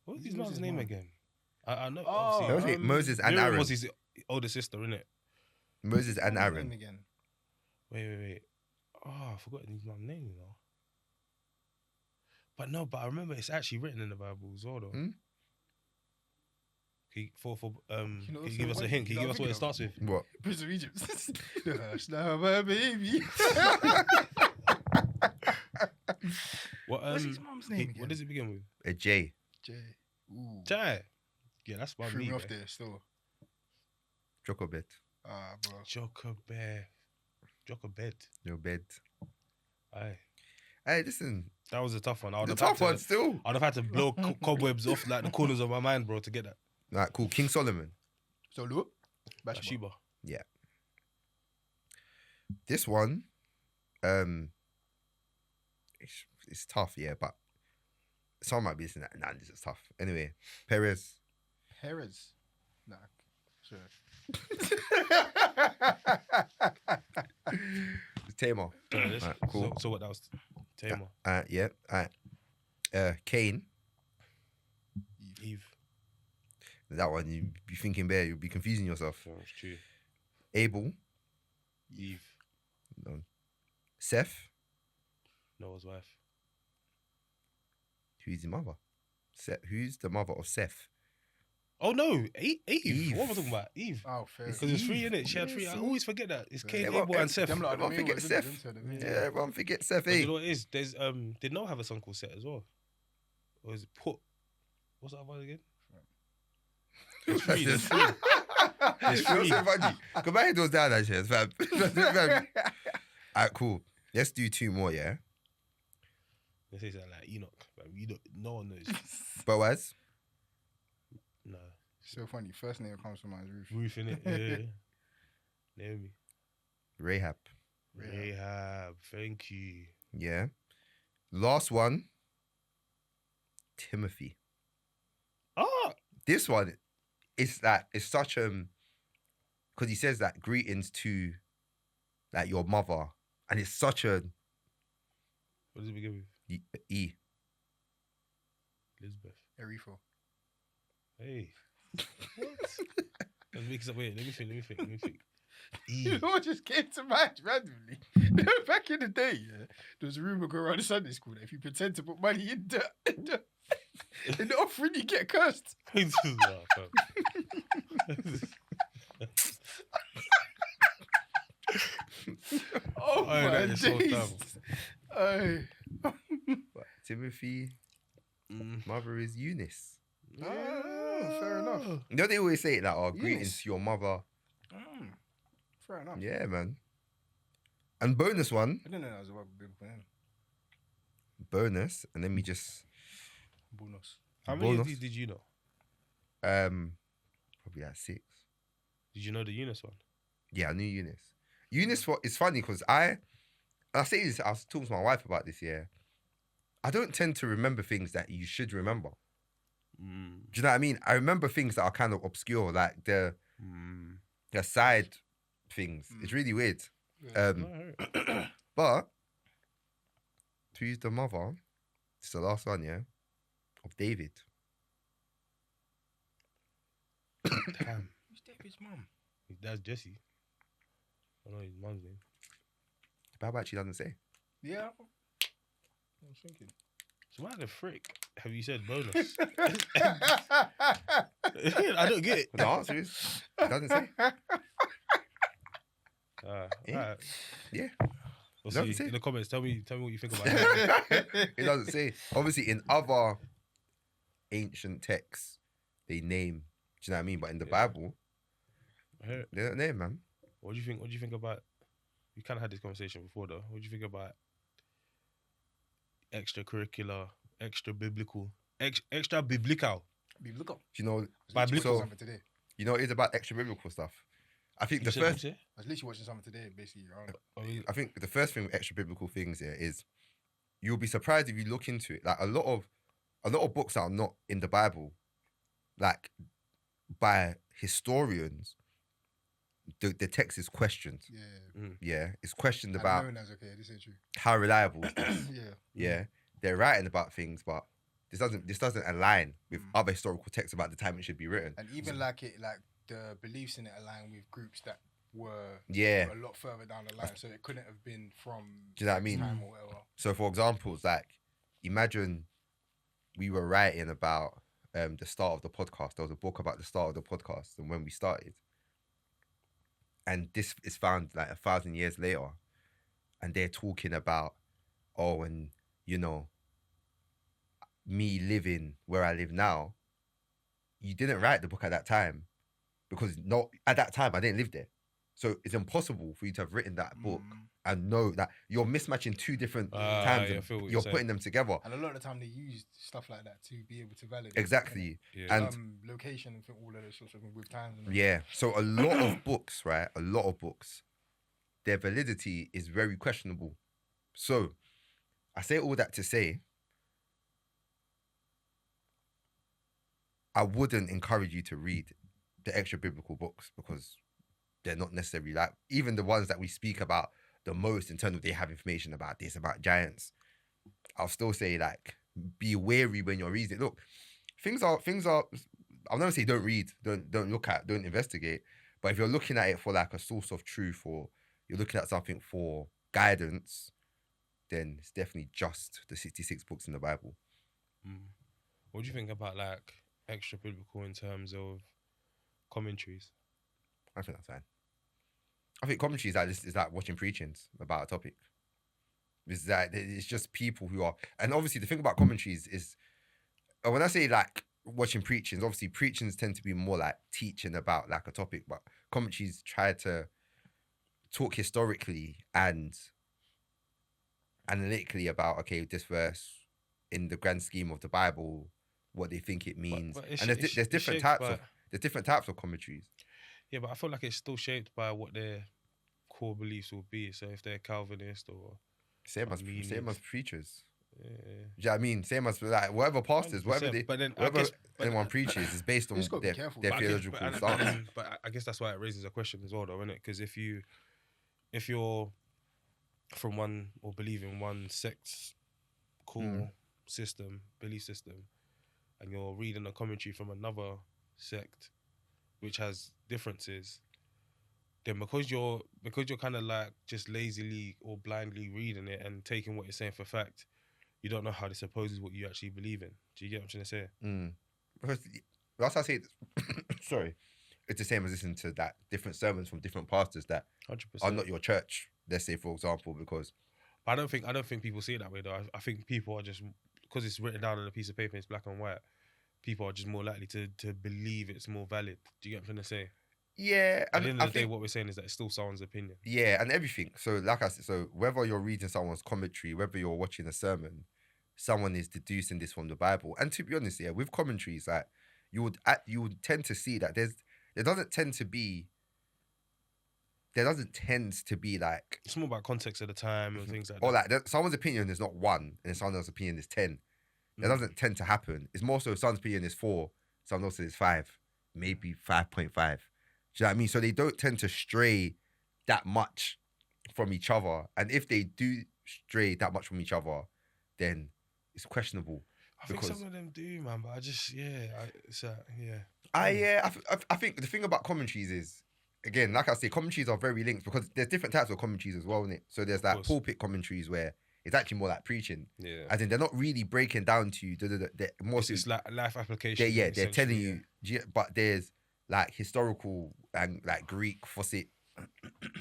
was his mom's name again? I know. Moses and Miriam Aaron. was his older sister, innit? Moses and Aaron. Wait. Oh, I forgot his mom's name, you know. But I remember it's actually written in the Bible as well, though. Can you give us a hint? Can you give us what it starts with? What? Prince of Egypt. Hush now, my baby. What's his mom's name again? What does it begin with? A J. Ooh. Jai. Yeah, that's my Threw me me off there still. Jokobed. Bro. Jokobed. Your bed. Aye. Hey, listen. That was a tough one. The tough one still. I'd have had to blow cobwebs off like the corners of my mind, bro, to get that. Right, cool. King Solomon. So look. Bathsheba. Yeah. This one, it's tough, yeah, but some might be listening. Nah, this is tough. Anyway, Perez. Nah, sure. Tamar. Right, cool. So what, that was Tamar? Yeah. Cain. Eve. That one, you be thinking there, you'll be confusing yourself. Oh, it's true. Abel. Eve. No. Seth. Noah's wife. Who's the mother? Who's the mother of Seth? Oh no, Eve. What am I talking about? Eve. Oh, fair. Because it's 3 in it. She had 3. I always forget that. It's Cain, Yeah, Abel, and Seth. Everyone forget Seth. Yeah, everyone forget Seth. But you know what it is? There's did Noah have a son called Seth as well? Or is it Put? What's that about again? There's 3. There's 3. There's 3. So funny. Because my head was down that shit, fam. Alright, cool. Let's do 2 more, yeah? They say something like Enoch. But no one knows. Boaz? No. So funny. First name comes to mind is Ruth. Ruth, innit? Yeah. Naomi. Rahab. Thank you. Yeah. Last one. Timothy. Ah! This one, it's such because he says that greetings to like your mother, and it's such a What does it begin with? E. Elizabeth. Erifo. Hey. What? Let's mix up. Wait, let me think. You know what just came to mind randomly? Back in the day, yeah, there was a rumor going around the Sunday school that if you pretend to put money in the offering, you get cursed. Oh my days. Timothy. Mother is Eunice. Oh, fair enough. You know they always say it like, greetings to your mother. Fair enough. Yeah, man. And bonus one. I didn't know that was a big plan. Bonus, and then we just Bonus. How many of these did you know? Probably like 6. Did you know the Eunice one? Yeah, I knew Eunice. Eunice, it's funny because I say this. I was talking to my wife about this. Yeah, I don't tend to remember things that you should remember. Do you know what I mean? I remember things that are kind of obscure, like the side things. It's really weird. But to use the mother, it's the last one, yeah, of David. Damn. Who's David's mum? That's Jesse. I know his mum's name. The Bible actually doesn't say. Yeah. I was thinking. So why the frick have you said bonus? I don't get it. The answer is, it doesn't say. Right. Yeah. We'll see in the comments. Tell me what you think about it. It doesn't say. Obviously, in other ancient texts, they name. Do you know what I mean? But in the Bible, they don't name, man. What do you think? What do you think about? We kind of had this conversation before, though. What do you think about extracurricular, extra biblical? Do you know? Biblical. Today. You know, it's about extra biblical stuff. I think I was literally watching something today, basically. I think the first thing with extra biblical things here is you'll be surprised if you look into it. Like a lot of books that are not in the Bible, like by historians, the text is questioned. Yeah, it's questioned about how reliable is this? Yeah, they're writing about things, but this doesn't align with other historical texts about the time it should be written. And even like the beliefs in it align with groups that were a lot further down the line, so it couldn't have been from. Do you know what I mean? Time or whatever. So, for examples, like imagine we were writing about the start of the podcast. There was a book about the start of the podcast and when we started, and this is found like 1,000 years later, and they're talking about and you know, me living where I live now. You didn't write the book at that time. Because at that time, I didn't live there. So it's impossible for you to have written that book and know that you're mismatching 2 different times and you're putting them together. And a lot of the time they used stuff like that to be able to validate. Exactly. Yeah. And location and all of those sorts of things with times. Yeah. So a lot of books, right? A lot of books, their validity is very questionable. So I say all that to say, I wouldn't encourage you to read the extra biblical books because they're not necessarily like, even the ones that we speak about the most in terms of they have information about this, about giants, I'll still say like, be wary when you're reading. Look, things are, I'll never say don't read, don't look at, don't investigate. But if you're looking at it for like a source of truth or you're looking at something for guidance, then it's definitely just the 66 books in the Bible. What do you think about like extra biblical in terms of commentaries? I think that's fine. I think commentary is like watching preachings about a topic. It's just people who are, and obviously the thing about commentaries is when I say like watching preachings, obviously preachings tend to be more like teaching about like a topic, but commentaries try to talk historically and analytically about, okay, this verse in the grand scheme of the Bible, what they think it means. But and there's different types of commentaries. Yeah, but I feel like it's still shaped by what their core beliefs will be. So if they're Calvinist or same as preachers. Yeah. Do you know what I mean? Same as like whatever pastors, whatever anyone preaches is based on their theological stance. But I guess that's why it raises a question as well, though, isn't it? Because if you're from one or believe in one sect's core belief system, and you're reading a commentary from another sect which has differences, then because you're kind of like just lazily or blindly reading it and taking what you're saying for fact, you don't know how this opposes what you actually believe in. Do you get what I'm trying to say? Because that's how I say it. Sorry, it's the same as listening to that different sermons from different pastors that 100%. are not your church. Let's say, for example, because I don't think people see it that way though. I think people are just, because it's written down on a piece of paper, it's black and white. People are just more likely to believe it's more valid. Do you get what I'm trying to say? Yeah. At the end of the day, what we're saying is that it's still someone's opinion. Yeah, and everything. So, like I said, so whether you're reading someone's commentary, whether you're watching a sermon, someone is deducing this from the Bible. And to be honest, yeah, with commentaries, like you would tend to see that there doesn't tend to be like, it's more about context at the time and things like or that. Or like someone's opinion is not 1 and someone else's opinion is 10. That doesn't tend to happen. It's more so someone's opinion is 4, someone else's is 5, maybe 5.5. Do you know what I mean? So they don't tend to stray that much from each other. And if they do stray that much from each other, then it's questionable. I think some of them do, man. But I just, I think the thing about commentaries is, again, like I say, commentaries are very linked because there's different types of commentaries as well, innit? So there's like pulpit commentaries where it's actually more like preaching. Yeah. As in, they're not really breaking down to you. It's like life application. They're telling you, but there's like historical and like Greek faucet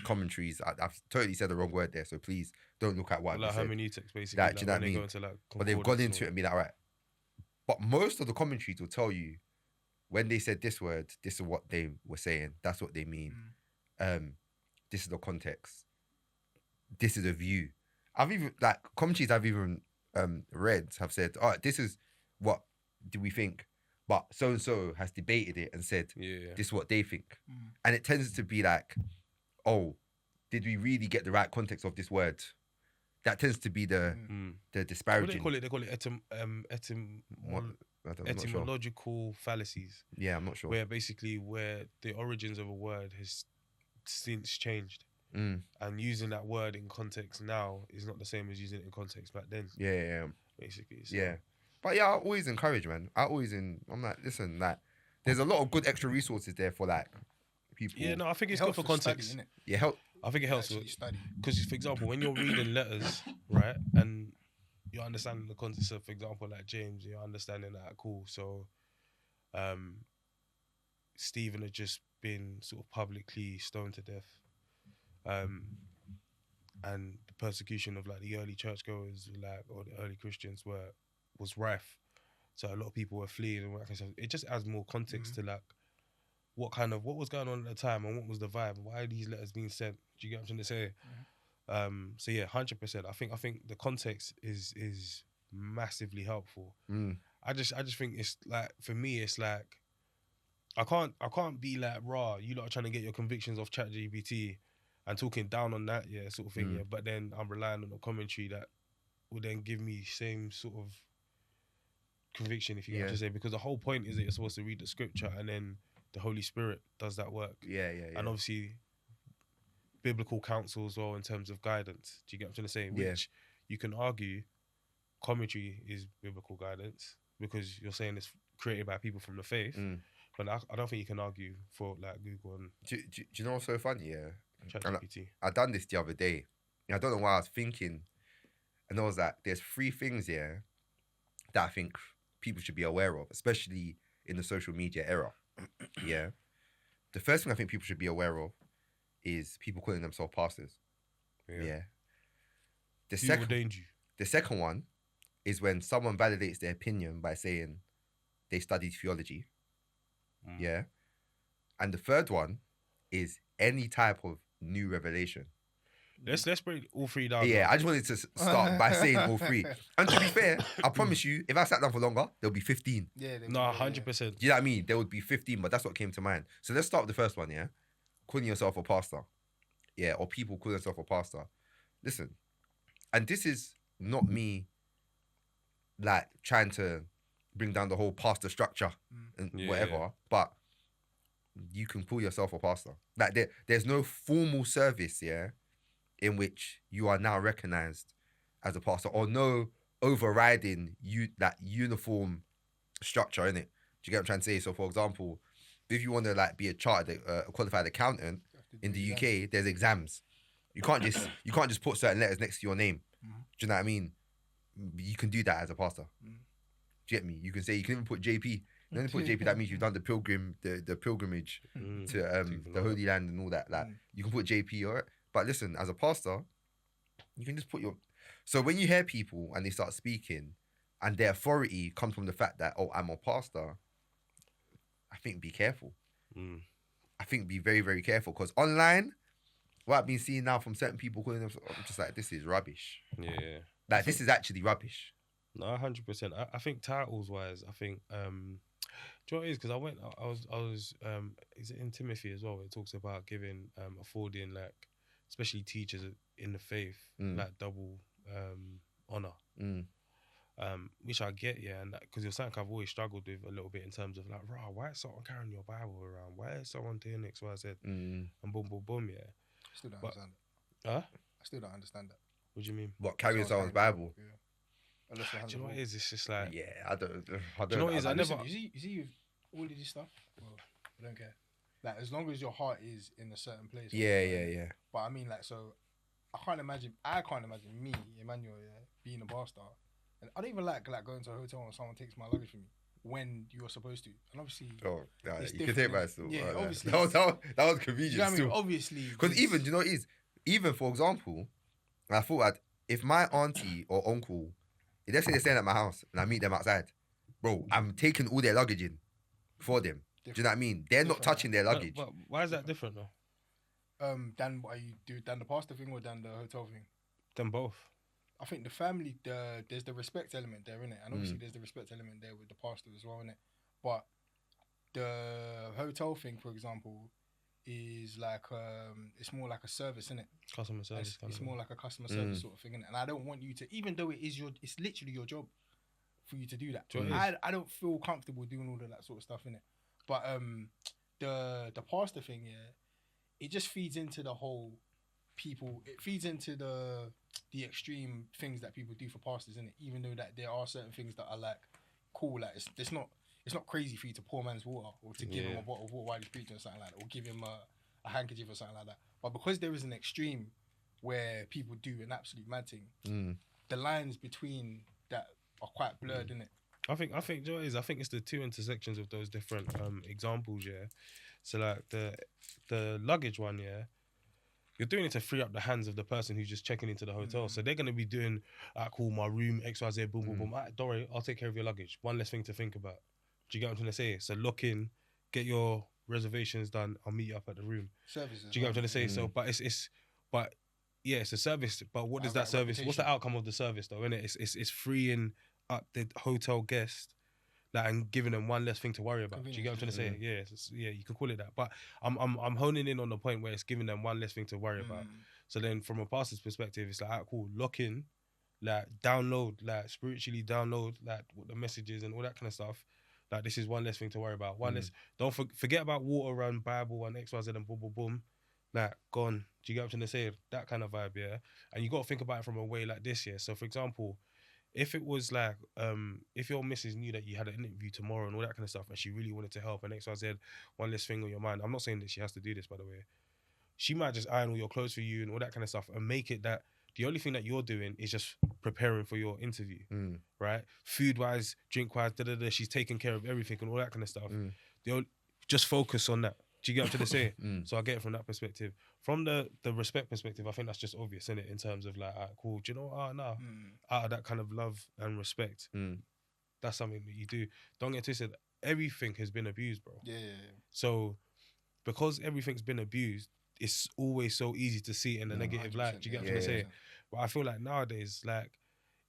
commentaries. I've totally said the wrong word there, so please don't look at what like hermeneutics, basically. Do you know what I mean? But they've gone into it and be like, right. But most of the commentaries will tell you when they said this word, this is what they were saying. That's what they mean. This is the context. This is a view. I've even commentaries I've even read have said, "Oh, this is what do we think," but so and so has debated it and said, "This is what they think," and it tends to be like, "Oh, did we really get the right context of this word?" That tends to be the disparaging. What do they call it? Etymological fallacies. Yeah, I'm not sure. Where the origins of a word has since changed. And using that word in context now is not the same as using it in context back then. Yeah. Basically. So. Yeah. But yeah, I always encourage, man. I'm like, listen, like, there's a lot of good extra resources there for like people. Yeah, no, I think it's good for context. Study, yeah, I think it helps because, for example, when you're reading letters, right, and you're understanding the context of, for example, like James, you're understanding that, cool. So, Stephen had just been sort of publicly stoned to death. And the persecution of like the early churchgoers, or the early Christians was rife. So a lot of people were fleeing and all that kind of stuff. It just adds more context to like what was going on at the time and what was the vibe. Why are these letters being sent? Do you get what I'm trying to say? So yeah, 100%. I think the context is massively helpful. I just think it's like, for me, it's like I can't be like, raw, you lot are trying to get your convictions off ChatGPT and talking down on that, sort of thing, but then I'm relying on a commentary that will then give me same sort of conviction, if you get what I'm say, because the whole point is that you're supposed to read the scripture and then the Holy Spirit does that work. Yeah. And obviously, biblical counsel as well in terms of guidance. Do you get what I'm trying to say? Which you can argue commentary is biblical guidance because you're saying it's created by people from the faith. But I don't think you can argue for like Google and... Do you know what's so funny? Yeah. ChatGPT. I done this the other day. I don't know why I was thinking. And I was like, there's 3 things here that I think people should be aware of, especially in the social media era. Yeah. The first thing I think people should be aware of is people calling themselves pastors. Yeah. The second one is when someone validates their opinion by saying they studied theology. Yeah. And the third one is any type of new revelation. Let's break all three down. Yeah, I just wanted to start by saying all three. And to be fair, I promise you, if I sat down for longer, there'll be 15. Yeah. No, 100%. Do you know what I mean? There would be 15, but that's what came to mind. So let's start with the first one, yeah? Calling yourself a pastor. Yeah, or people calling themselves a pastor. Listen, and this is not me, like, trying to bring down the whole pastor structure and whatever, but you can call yourself a pastor. Like, there's no formal service, yeah, in which you are now recognized as a pastor, or no overriding that uniform structure, innit? Do you get what I'm trying to say? So, for example, if you want to like be a chartered, qualified accountant in the UK, there's exams. You can't just put certain letters next to your name. Do you know what I mean? You can do that as a pastor. Do you get me? You can even put JP. Then you put JP, that means you've done the pilgrimage to the Holy Land and all that. Like you can put JP, alright. But listen, as a pastor, you can just put your. So when you hear people and they start speaking, and their authority comes from the fact that, oh, I'm a pastor, I think be careful. I think be very, very careful, because online, what I've been seeing now from certain people calling them, I'm just like, this is rubbish. Yeah. Like, this is actually rubbish. No, 100%. I think titles wise, I think, do you know what it is? Because I was, is it in Timothy as well, where it talks about giving, affording, like, especially teachers in the faith, like double honor. Which I get, yeah, and because it's something I've always struggled with a little bit in terms of like, rah, why is someone carrying your Bible around? Why is someone doing X, Y, Z? And boom, boom, boom, yeah. I still don't understand it. Huh? I still don't understand that. What do you mean? What, carrying someone's Bible? Yeah. Do you know what it is? It's just like, yeah, I don't. Do you know what it is? I never. You see, all of this stuff. Well, I don't care. Like, as long as your heart is in a certain place. Yeah. But I mean, like, so I can't imagine me, Emmanuel, being a pastor. And I don't even like going to a hotel and someone takes my luggage from me when you're supposed to. And obviously, you can take mine still. Yeah, obviously. That was convenient. You know what I mean? Still. Obviously, because even, do you know what it is? Even for example, I thought if my auntie or uncle, if let's say they're staying at my house and I meet them outside, bro, I'm taking all their luggage in for them. Do you know what I mean? They're not touching their luggage. But why is that different though? Dan, what you do, Dan the pastor thing or Dan the hotel thing? Then both. I think the family, there's the respect element there, innit? And obviously there's the respect element there with the pastor as well, innit? But the hotel thing, for example, is like, it's more like a service, innit? Customer service. It's more like a customer service sort of thing, innit? And I don't want you to, even though it's literally your job for you to do that. I don't feel comfortable doing all of that sort of stuff, innit? But the pastor thing, yeah, it just feeds into the whole people. It feeds into the extreme things that people do for pastors, innit? Even though that there are certain things that are like cool, like it's not crazy for you to pour man's water or to give him a bottle of water while he's preaching or something like that, or give him a handkerchief or something like that. But because there is an extreme where people do an absolute mad thing, the lines between that are quite blurred, innit? I think you know what it is? I think it's the two intersections of those different examples, yeah. So like the luggage one, yeah, you're doing it to free up the hands of the person who's just checking into the hotel. So they're gonna be doing, cool, my room, XYZ, boom, boom, boom. Don't worry, I'll take care of your luggage. One less thing to think about. Do you get what I'm trying to say? So lock in, get your reservations done. I'll meet you up at the room. Services. Do you get what I'm trying to say? So, but it's a service. But what does that service? Reputation. What's the outcome of the service, though? Innit? It's freeing up the hotel guest, like, and giving them one less thing to worry about. Do you get what I'm trying to say? Yeah, you can call it that. But I'm honing in on the point where it's giving them one less thing to worry about. So then, from a pastor's perspective, it's like, cool, lock in, like download, like spiritually download, like what the message is and all that kind of stuff. Like, this is one less thing to worry about. One less. Don't forget about water and Bible and XYZ and boom, boom, boom. Like, gone. Do you get what I'm trying to say? That kind of vibe, yeah. And you got to think about it from a way like this, yeah. So, for example, if it was like, if your missus knew that you had an interview tomorrow and all that kind of stuff, and she really wanted to help and XYZ, one less thing on your mind. I'm not saying that she has to do this, by the way. She might just iron all your clothes for you and all that kind of stuff and make it that the only thing that you're doing is just preparing for your interview, right? Food wise, drink wise, she's taking care of everything and all that kind of stuff. They'll just focus on that. Do you get what I'm trying to say? So I get it from that perspective. From the respect perspective, I think that's just obvious, isn't it? In terms of like, cool, do you know what? No. Out of that kind of love and respect, that's something that you do. Don't get twisted. Everything has been abused, bro. Yeah. So because everything's been abused, it's always so easy to see it in a negative light. Do you get what I'm trying to say? But I feel like nowadays, like,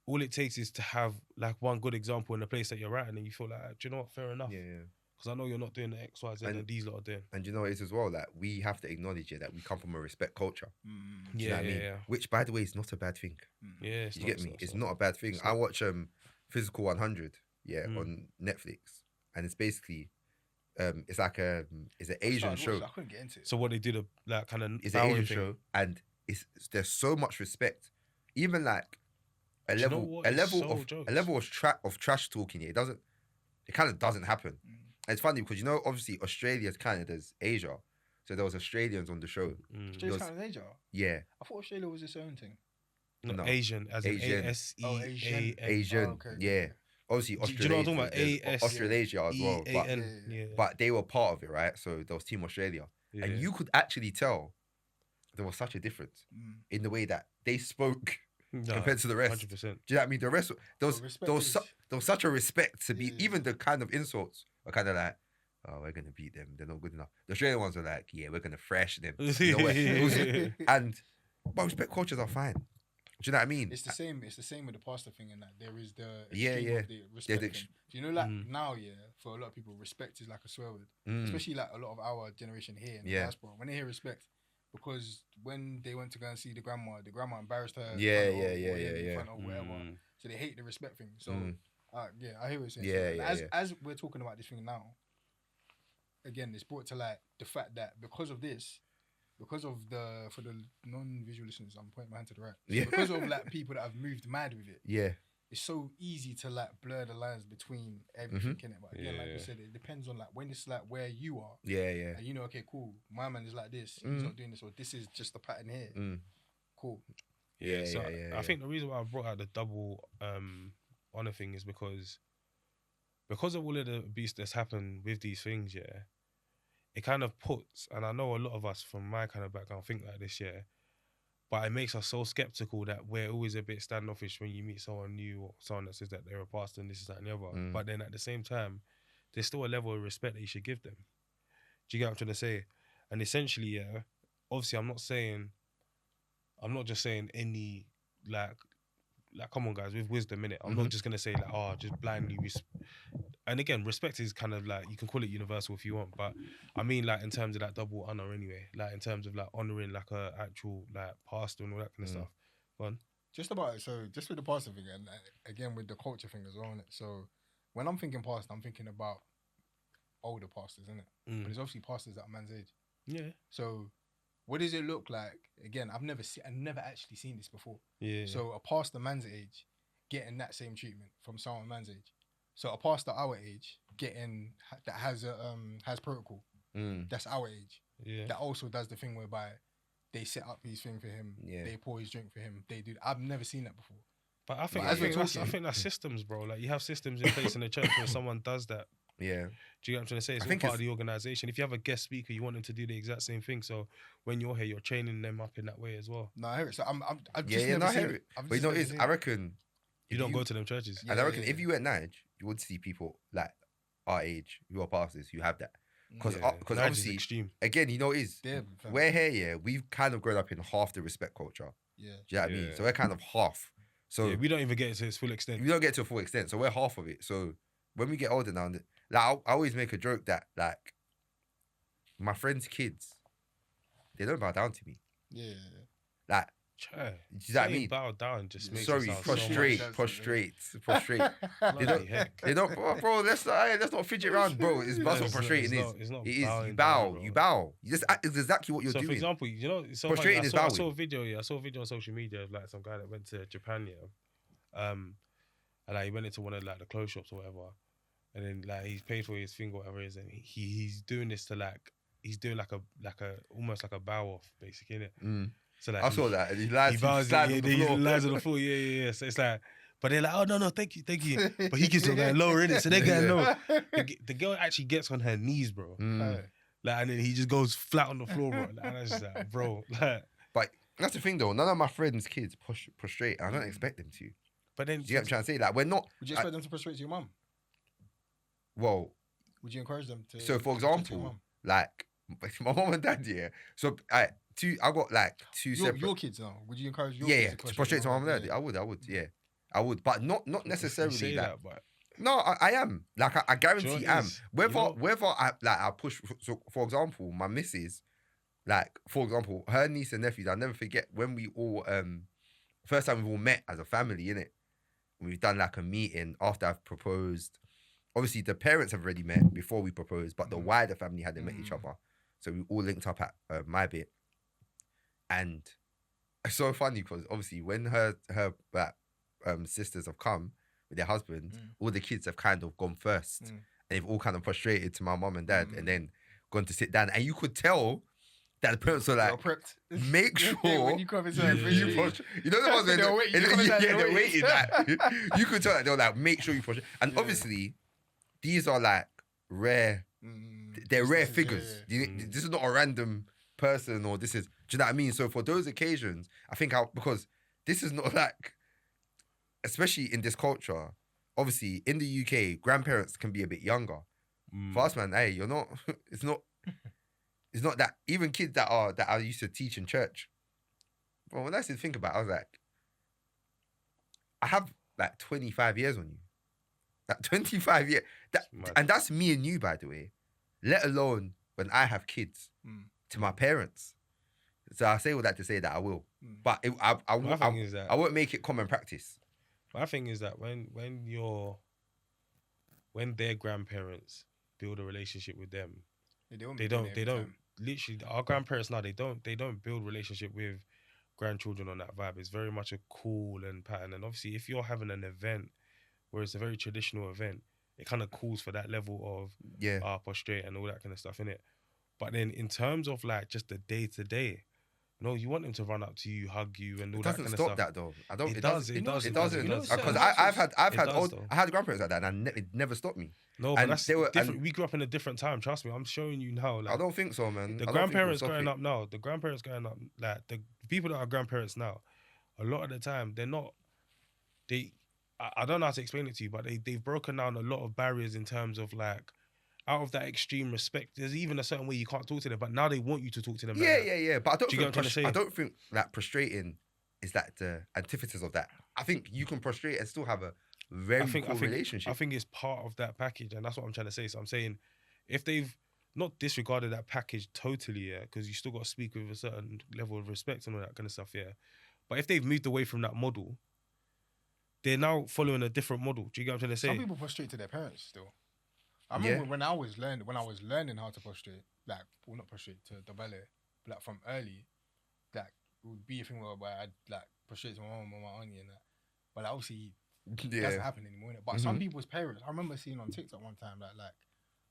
all it takes is to have like one good example in the place that you're at, and then you feel like, do you know what? Fair enough. Yeah. Because I know you're not doing the X, Y, Z, and these lot are doing. And you know what it is as well? Like, we have to acknowledge it that we come from a respect culture. Do you know what I mean? Which, by the way, is not a bad thing. Yeah, you get me? It's not a bad thing. I watch Physical 100, on Netflix, and it's basically, it's like it's an Asian show. I couldn't get into it. So what they do, like kind of, it's an Asian show, and there's so much respect, even like a level of trash talking. It kind of doesn't happen. And it's funny because obviously Australia's Canada's Asia, so there was Australians on the show. Australia's Canada's Asia. Yeah. I thought Australia was its own thing. No. Asian, as in Asian. Asian. Oh, okay. Yeah. Obviously, Australasia as well, but they were part of it, right? So there was Team Australia, and you could actually tell there was such a difference in the way that they spoke compared to the rest. 100%. Do you know what I mean? The rest, there was such a respect to be. Even the kind of insults were kind of like, "Oh, we're gonna beat them. They're not good enough." The Australian ones are like, "Yeah, we're gonna thrash them." But respect cultures are fine. Do you know what I mean? It's the same. It's the same with the pastor thing, and that there is the of the respect thing. Do you know, like now, for a lot of people, respect is like a swear word, especially like a lot of our generation here in the diaspora. When they hear respect, because when they went to go and see the grandma embarrassed her. In front of whatever. So they hate the respect thing. So I hear what you're saying. As we're talking about this thing now, again, it's brought to light the fact that because of this. Because of for the non-visual listeners, I'm pointing my hand to the right. So because of like people that have moved mad with it, it's so easy to like blur the lines between everything in it. But again, like you said, it depends on like when it's like where you are. And okay, cool. My man is like this. He's not doing this, or this is just the pattern here. Cool. I think the reason why I brought out the double honor thing is because of all of the abuse that's happened with these things, it kind of puts, and I know a lot of us from my kind of background think like this, but it makes us so skeptical that we're always a bit standoffish when you meet someone new or someone that says that they're a pastor and this, that, and the other. But then at the same time, there's still a level of respect that you should give them. Do you get what I'm trying to say? And essentially, obviously, I'm not just saying any, like, come on, guys, with wisdom in it. I'm not just gonna say like, just blindly. And again, respect is kind of like, you can call it universal if you want, but I mean like in terms of that double honor anyway. Like in terms of like honoring like a actual like pastor and all that kind of stuff. Go on. Just with the pastor thing, and again with the culture thing as well, innit? So when I'm thinking pastor, I'm thinking about older pastors, innit? But there's obviously pastors at a man's age. Yeah. So what does it look like? Again, I've never actually seen this before. Yeah. So a pastor man's age getting that same treatment from someone man's age. So a pastor our age getting that has protocol. That's our age. Yeah. That also does the thing whereby they set up his thing for him. Yeah. They pour his drink for him. They do. I've never seen that before. But I think that's systems, bro. Like you have systems in place in the church where someone does that. Yeah. Do you get what I'm trying to say? It's all part of the organisation. If you have a guest speaker, you want them to do the exact same thing. So when you're here, you're training them up in that way as well. No, I hear it. So I've hear it. But I reckon you don't go to them churches. And I reckon if you were at Nige, you would see people like our age who are pastors who have that. Because obviously, extreme. Again, we're here, we've kind of grown up in half the respect culture. Yeah. Do you know what I mean? So we're kind of half. So we don't even get it to its full extent. We don't get to a full extent. So we're half of it. So when we get older now, like I always make a joke that like my friends' kids, they don't bow down to me. Yeah. Like, do you know what I mean? Bow down just makes prostrate. They don't, bro. Let's not fidget around, bro. That's what prostrating is. It's not. It is. You bow. It's exactly what you're doing. For example, you know, prostrating is bowing. I saw a video. I saw a video on social media of like some guy that went to Japan, and like he went into one of like the clothes shops or whatever, and then like he's paid for his thing or whatever it is, and he's doing this to like he's doing like a almost like a bow off basically, innit? So like I saw that, and he lies, he bows, slides on the floor. He lies on the floor, yeah. So it's like, but they're like, oh no, thank you. But he keeps on going lower in it, so they're going lower. The girl actually gets on her knees, bro. Like, and then he just goes flat on the floor, bro. Like, and I was just like, bro. Like, but that's the thing, though. None of my friends' kids prostrate. I don't expect them to. But then, do you get what I'm trying to say? Like, we're not. Would you expect them to prostrate to your mum? Well, would you encourage them to? So, for example, like my mom and dad, yeah. So, I got like two separate. Your kids now. Would you encourage your kids to prostrate to my mom and dad? I would, yeah. I would, but not necessarily that. But no, I am. Like, I guarantee I am. Whether I push. So, for example, my missus, like, for example, her niece and nephews, I'll never forget when we all first time we've all met as a family, innit? We've done like a meeting after I've proposed. Obviously, the parents have already met before we proposed, but the wider family hadn't met each other. So we all linked up at my bit. And it's so funny because obviously when her sisters have come with their husbands, all the kids have kind of gone first. And they've all kind of prostrated to my mum and dad and then gone to sit down. And you could tell that the parents were like, make sure when you come inside, you know the ones when they're waiting. You could tell that they were like, make sure you prostrate. And obviously, these are like rare. They're rare figures. This is not a random person, or this is. Do you know what I mean? So for those occasions, I think because this is not like, especially in this culture. Obviously, in the UK, grandparents can be a bit younger. For us, man, hey, you're not. It's not. It's not that. Even kids that I used to teach in church. Well, when I used to think about it, I was like, I have like 25 years on you. Like 25 years. And that's me and you, by the way. Let alone when I have kids to my parents. So I say all that to say that I will. But I won't make it common practice. My thing is that when their grandparents build a relationship with them, they don't literally, our grandparents now, they don't build relationship with grandchildren on that vibe. It's very much a call and pattern. And obviously if you're having an event where it's a very traditional event, it kind of calls for that level of prostrate and all that kind of stuff, innit? But then in terms of like just the day-to-day, no, you want them to run up to you, hug you, and all that kind of stuff. It doesn't stop that though. I don't. It does. It doesn't. Because I had grandparents like that, and it never stopped me. No, but that's different. We grew up in a different time. Trust me, I'm showing you now. Like, I don't think so, man. The grandparents growing up now, like the people that are grandparents now, a lot of the time they're not. I don't know how to explain it to you, but they've broken down a lot of barriers in terms of like, out of that extreme respect, there's even a certain way you can't talk to them, but now they want you to talk to them. Yeah. But I don't think that prostrating is like the antithesis of that. I think you can prostrate and still have a very cool relationship. I think it's part of that package, and that's what I'm trying to say. So I'm saying, if they've not disregarded that package totally, because you still got to speak with a certain level of respect and all that kind of stuff, but if they've moved away from that model, they're now following a different model. Do you get what I'm trying to say? Some people prostrate to their parents still. I remember when I was learning how to prostrate, not prostrate, to the ballet, like from early, like it would be a thing where I'd like prostrate to my mom or my auntie and that. But like, obviously, it doesn't happen anymore. Innit? But some people's parents, I remember seeing on TikTok one time that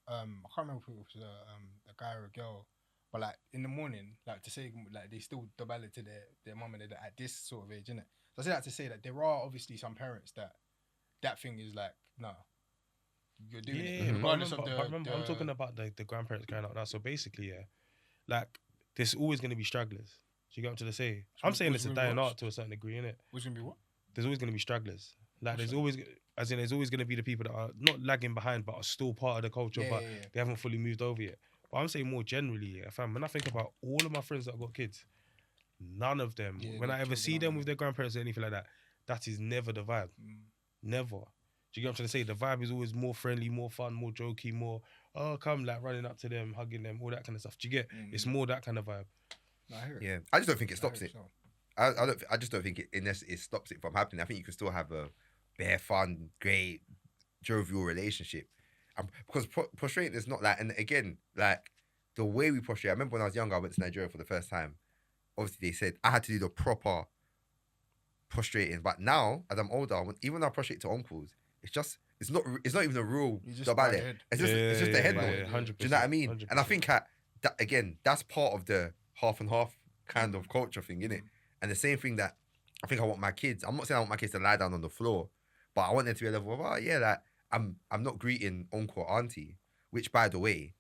I can't remember if it was a guy or a girl, but like in the morning, like to say like they still the ballet to their mom and dad at this sort of age, innit? So I say that to say that there are obviously some parents that thing is like, nah. You're doing it regardless of the... Remember, I'm talking about the grandparents growing up now. So basically, like, there's always going to be stragglers. Do you get what I'm trying to say? I'm saying it's a dying art to a certain degree, innit? What's going to be what? There's always going to be stragglers. Like, there's always going to be the people that are not lagging behind, but are still part of the culture, but they haven't fully moved over yet. But I'm saying more generally, fam, when I think about all of my friends that have got kids, none of them, when I ever see them with their grandparents or anything like that, that is never the vibe. Never. Do you get what I'm trying to say? The vibe is always more friendly, more fun, more jokey, more, come, like running up to them, hugging them, all that kind of stuff. Do you get? It's more that kind of vibe. No, I hear it. Yeah, I just don't think it stops it. I just don't think it stops it from happening. I think you can still have a bare fun, great, jovial relationship. Because prostrating is not like, and again, like the way we prostrate. I remember when I was younger, I went to Nigeria for the first time. Obviously, they said I had to do the proper prostrating. But now, as I'm older, even when I prostrate to uncles, it's not even a real dabale. It's just a head nod. 100%, do you know what I mean? 100%. And I think that again, that's part of the half and half kind of culture thing, innit? And the same thing that I think I want my kids. I'm not saying I want my kids to lie down on the floor, but I want them to be a level of, like I'm not greeting uncle or auntie, which by the way,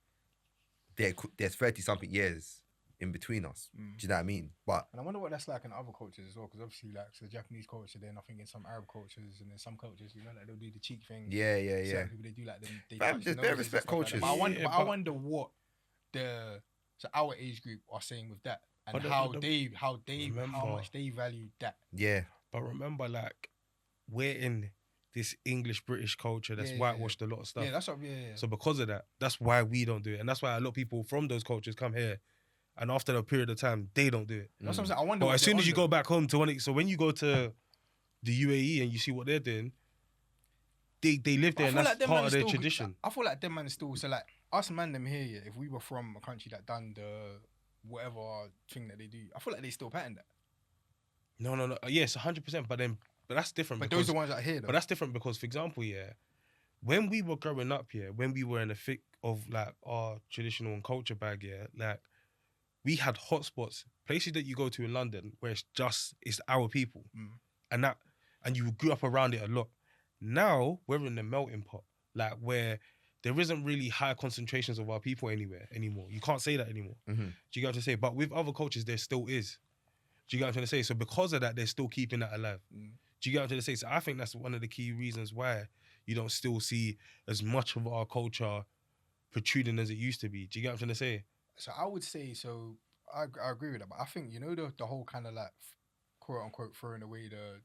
there's 30 something years in between us. Do you know what I mean? But and I wonder what that's like in other cultures as well, because obviously, like, so Japanese culture, then I think in some Arab cultures and in some cultures, like they'll do the cheek thing. Yeah. Certain people, they do like them. There's bare respect cultures. Like but I wonder what our age group are saying with that, and how much they value that. Yeah, but remember, like, we're in this English British culture that's whitewashed a lot of stuff. Yeah, that's what. Yeah. So because of that, that's why we don't do it, and that's why a lot of people from those cultures come here. And after a period of time, they don't do it. That's what I'm saying. I wonder. But as soon as you go back home so when you go to the UAE and you see what they're doing, they live there and that's part of their tradition. I feel like them man is still, so like us man them here, if we were from a country that done the whatever thing that they do, I feel like they still pattern that. No. Yes, 100%. But that's different. But those are the ones that are here though. But that's different because, for example, when we were growing up, when we were in the thick of like our traditional and culture bag, like, we had hotspots, places that you go to in London where it's our people. And you grew up around it a lot. Now we're in the melting pot, like where there isn't really high concentrations of our people anymore. You can't say that anymore. Do you get what I'm saying? But with other cultures, there still is. Do you get what I'm trying to say? So because of that, they're still keeping that alive. Do you get what I'm trying to say? So I think that's one of the key reasons why you don't still see as much of our culture protruding as it used to be. Do you get what I'm trying to say? So I would say, so I agree with that, but I think, the whole kind of like quote unquote throwing away the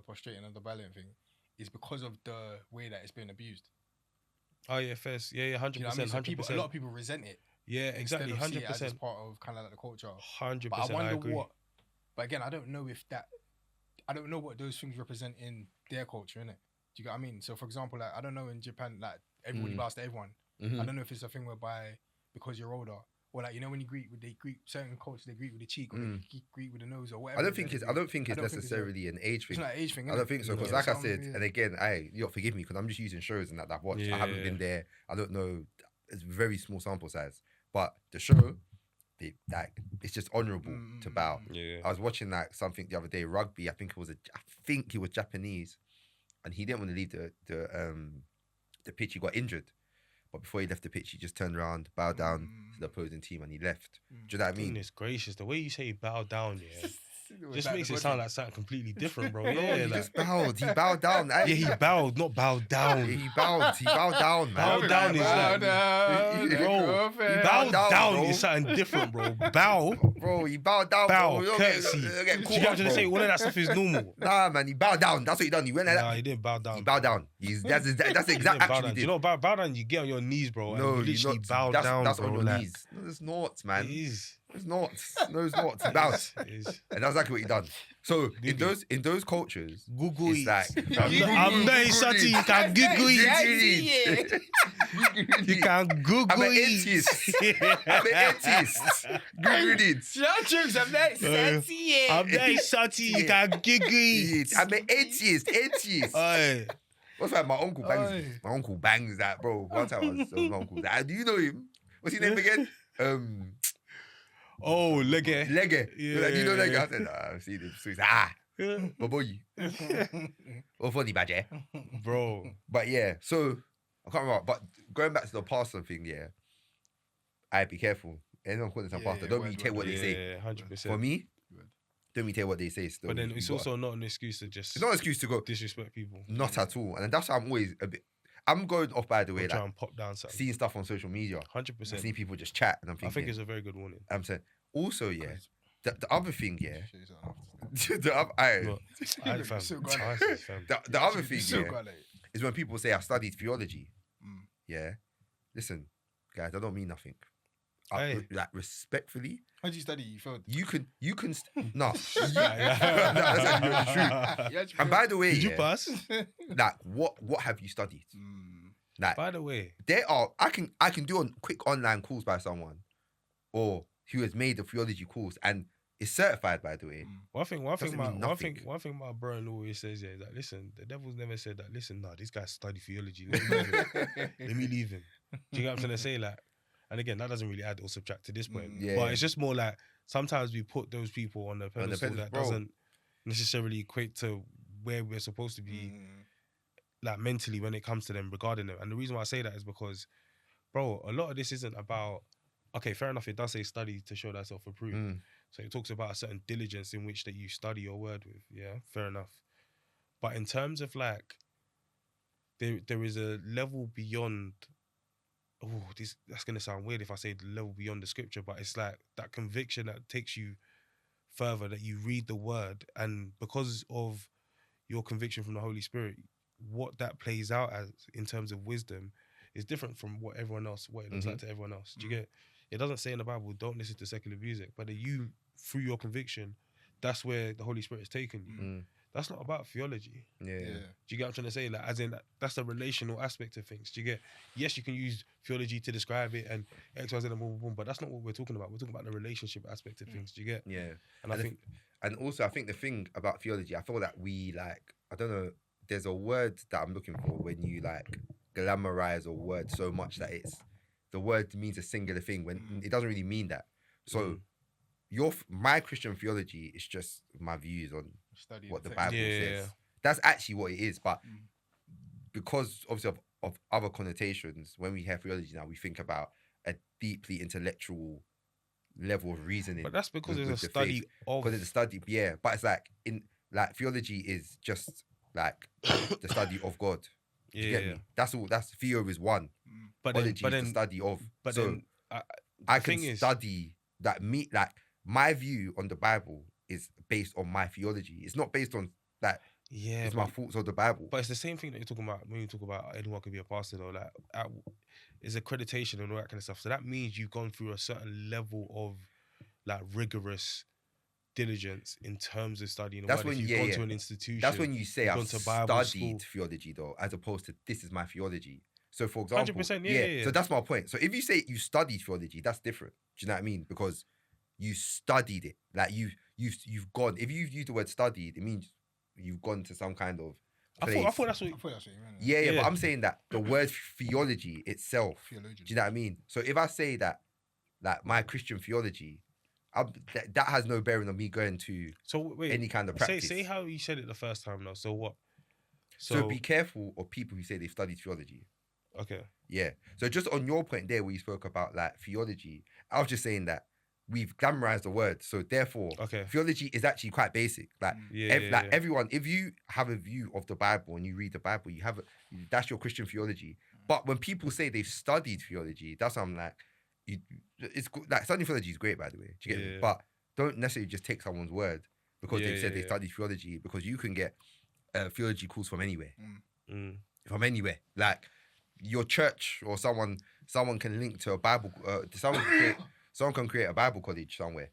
prostrating and the bowing thing is because of the way that it's been abused. Oh yeah, first, yeah, 100%, 100%. A lot of people resent it. Yeah, exactly, 100%. As part of kind of like the culture. 100%. But I wonder agree. But again, I don't know what those things represent in their culture, innit? Do you get what I mean? So for example, like, I don't know in Japan, like, everybody bows to everyone. I don't know if it's a thing whereby because you're older, or like, when you greet certain cultures, they greet with the cheek or they greet with the nose or whatever. I don't think it's necessarily an age thing. It's not an age thing. I don't think so, because like I said, and again, you forgive me because I'm just using shows and that I've watched. I haven't been there. I don't know. It's a very small sample size, but the show, it's just honourable to bow. Yeah. I was watching like something the other day, rugby. I think he was Japanese, and he didn't want to leave the pitch. He got injured. But before he left the pitch, he just turned around, bowed down to the opposing team, and he left. Do you know what I mean? Goodness gracious, the way you say bow down, just makes it sound like something completely different, bro. He just bowed. He bowed down. Yeah, he bowed, not bowed down. He bowed down, man. Bow down is like, bro. Bow down is something different, bro. Bow, bro. He bowed down. Bow, bro. courtesy. You got to say all of that stuff is normal. Nah, man. He bowed down. That's what he done. He went like that. Nah, he didn't bow down. He bowed down. That's the exact action he did. You know, bow down. You get on your knees, bro. No, and you literally bow down. That's bro, on your knees. No, it's not, man. It is. It's not. No, it's not. He bowed. And that's exactly what he done. So in those cultures, Google it's it. like I'm very sorry. You can Google it. You can Google I'm an it. atheist. Google it. I'm very sexy. I'm very sorry. You can Google it. I'm an atheist. Aye. What's that? My uncle bangs that, bro. One time I was my uncle. Do you know him? What's his name again? Oh, Lege. Yeah. Like, do you know Lege? I said, I've seen him. So he's like, my boy. Oh, funny badger. Bro. But yeah, so I can't remember. But going back to the pastor thing, be careful. Anyone calling some pastor, don't me take what they say. Yeah, 100%. For me, don't me take what they say still. But then it's also not an excuse to just... It's not an excuse to go... disrespect people. Not at all. And that's why I'm always a bit... I'm going off, by the way, try and pop down something. Seeing stuff on social media. 100%. Seeing people just chat, and I'm thinking... I think it's a very good warning. I'm saying... Also, the other thing, the other thing, is when people say I studied theology. Yeah. Listen, guys, I don't mean nothing. Like, respectfully... How did you study? You failed. You can no. That's actually true. And by the way, did you pass? Like, what have you studied? Like, by the way, I can do a quick online course by someone, or who has made the theology course and is certified. By the way, one thing my bro always says is that, listen, the devil's never said that. Listen, this guy studied theology. Let me leave him. Do you get what I'm trying to say? Like, And again, that doesn't really add or subtract to this point. Yeah. But it's just more like sometimes we put those people on the pedestal that bro. doesn't necessarily equate to where we're supposed to be, like mentally when it comes to them regarding them. And the reason why I say that is because, bro, a lot of this isn't about. Okay, fair enough. It does say study to show thyself approved. So it talks about a certain diligence in which that you study your word with. Yeah, fair enough. But in terms of like, there is a level beyond. Oh, that's gonna sound weird if I say the level beyond the scripture, but it's like that conviction that takes you further, that you read the word, and because of your conviction from the Holy Spirit, what that plays out as in terms of wisdom is different from what it looks like to everyone else. Do you get? It doesn't say in the Bible, don't listen to secular music, but you, through your conviction, that's where the Holy Spirit is taking you. That's not about theology. Yeah. Do you get what I'm trying to say? Like, as in, that's the relational aspect of things. Do you get? Yes, you can use theology to describe it and X, Y, Z, and boom, boom, boom, but that's not what we're talking about. We're talking about the relationship aspect of things. Do you get? Yeah. And I think, and also, I think the thing about theology, I feel that we like, I don't know, there's a word that I'm looking for when you like glamorize a word so much that the word means a singular thing when it doesn't really mean that. So my Christian theology is just my views on what the Bible says. That's actually what it is. But because obviously of other connotations, when we have theology now, we think about a deeply intellectual level of reasoning. But that's because it's a study of. Because it's a study, yeah. But it's like theology is just like the study of God. You get me? That's all. That's theo is one. But then the study of. But so then I can study that. My view on the Bible is based on my theology. It's not based on that. Yeah, it's my thoughts of the Bible. But it's the same thing that you're talking about when you talk about anyone could be a pastor, though. Like, it's accreditation and all that kind of stuff. So that means you've gone through a certain level of like rigorous diligence in terms of studying. That's when you've gone to an institution. That's when you say I've studied theology, though, as opposed to this is my theology. So, for example, 100%, yeah. So that's my point. So if you say you studied theology, that's different. Do you know what I mean? Because you studied it. Like you've gone. If you've used the word studied, it means you've gone to some kind of place. I thought that's what you meant. Yeah. But I'm saying that the word theology itself. Theologian. Do you know what I mean? So if I say that, like my Christian theology, that has no bearing on me going to any kind of practice. Say how you said it the first time, though. So what? So be careful of people who say they've studied theology. Okay. Yeah. So just on your point there, where you spoke about like theology, I was just saying that we've glamorized the word, so therefore, theology is actually quite basic. Like, everyone, if you have a view of the Bible and you read the Bible, that's your Christian theology. But when people say they've studied theology, that's what I'm like. It's like studying theology is great, by the way. Do you get me? But don't necessarily just take someone's word because they said they studied theology, because you can get theology calls from anywhere, from anywhere. Like your church or someone can link to a Bible. Someone can create a Bible college somewhere,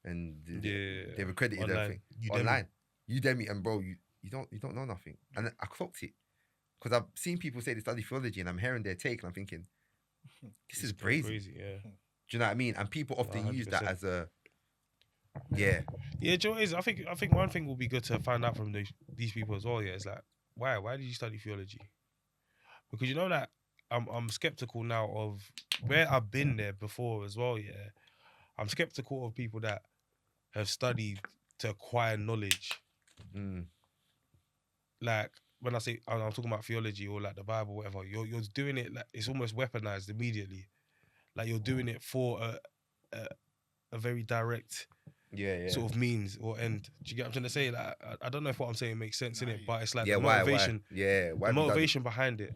and they've accredited everything online. And bro, you don't know nothing. And I clocked it because I've seen people say they study theology, and I'm hearing their take, and I'm thinking, this is crazy. Yeah. Do you know what I mean? And people often 100%. Use that as a Yeah, Joe, I think one thing will be good to find out from these people as well. Yeah, is like why did you study theology? Because you know that I'm skeptical now of where I've been there before as well. Yeah, I'm skeptical of people that have studied to acquire knowledge. Like when I say I'm talking about theology or like the Bible, whatever, you're doing it like it's almost weaponized immediately. Like you're doing it for a very direct sort of means or end. Do you get what I'm trying to say? Like I don't know if what I'm saying makes sense in it, but it's like the motivation. Why the motivation behind it.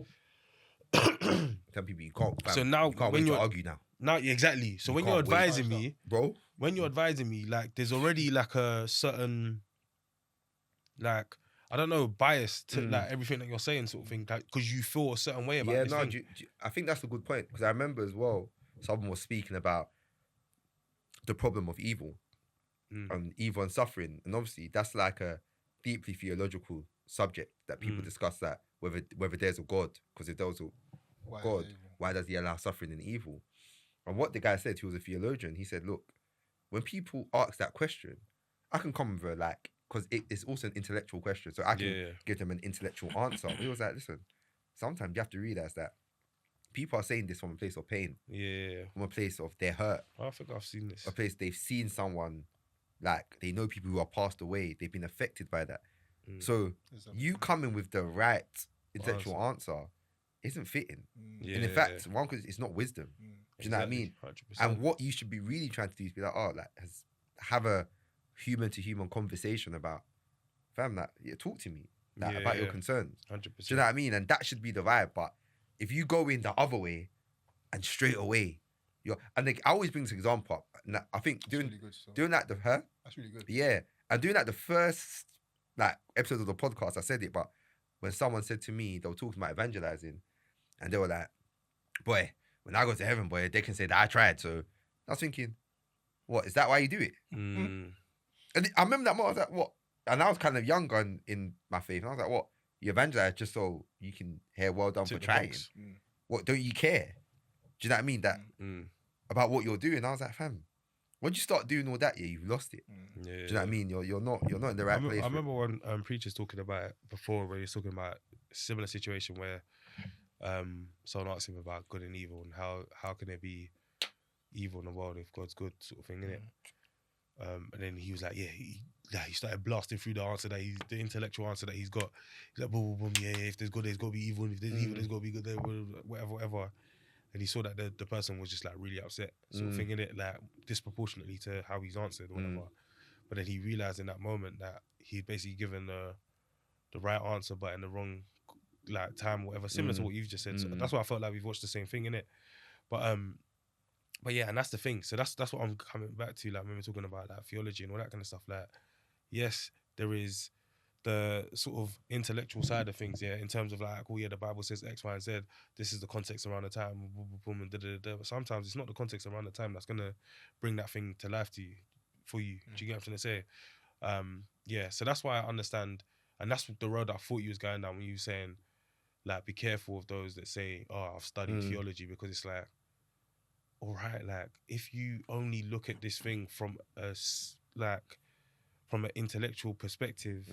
Tell people you can't. So now you can't wait to argue now. Now, exactly. So when you're advising me, bro, like there's already like a certain, like I don't know, bias to like everything that you're saying, sort of thing, because you feel a certain way about this. I think that's a good point, because I remember as well, someone was speaking about the problem of evil, and evil and suffering, and obviously that's like a deeply theological subject that people discuss, that whether there's a God, because if there was a God, why does he allow suffering and evil? And what the guy said, he was a theologian, he said, look, when people ask that question, I can come with like, because it's also an intellectual question, so I can give them an intellectual answer. He was like, listen, sometimes you have to realize that people are saying this from a place of pain. Yeah. From a place of they're hurt. I think I've seen this. A place they've seen someone, like they know people who are passed away. They've been affected by that. So you coming with the right intellectual answer isn't fitting. Yeah. And in fact, one, because it's not wisdom. Do you know what I mean? 100%. And what you should be really trying to do is be like, have a human to human conversation about, fam, like, talk to me about your concerns. 100%. Do you know what I mean? And that should be the vibe. But if you go in the other way and straight away, I always bring this example up. And I think doing that, that's really good. Yeah. And doing that the first episode of the podcast, I said it, but when someone said to me, they were talking about evangelizing, and they were like, boy, when I go to heaven, boy, they can say that I tried. So I was thinking, what, is that why you do it? And I remember that moment, I was like, what? And I was kind of younger in my faith. And I was like, what? You evangelize just so you can hear well done for trying. What, don't you care? Do you know what I mean? That about what you're doing. I was like, fam, once you start doing all that, you've lost it. Do you know what I mean? You're not in the right place. I remember when preachers talking about it before, where he was talking about a similar situation where someone asked him about good and evil and how can there be evil in the world if God's good, sort of thing, innit? And then he was like, he started blasting through the intellectual answer that he's got. He's like, boom, boom, boom, if there's good, there's got to be evil, and if there's evil, there's got to be good, whatever. And he saw that the person was just like really upset, sort of thinking it like disproportionately to how he's answered, whatever. But then he realized in that moment that he'd basically given the right answer, but in the wrong time, whatever, similar to what you've just said. So that's why I felt like we've watched the same thing, innit? But yeah, and that's the thing. So that's what I'm coming back to. Like when we're talking about like theology and all that kind of stuff. Like, yes, there is the sort of intellectual side of things, in terms of like, the Bible says X, Y, and Z. This is the context around the time, boom, boom, and da. But sometimes it's not the context around the time that's gonna bring that thing to life for you. Do you get what I'm trying to say? So that's why I understand, and that's the road I thought you was going down when you were saying, like, be careful of those that say, "Oh, I've studied theology," because it's like, all right, like if you only look at this thing from an intellectual perspective.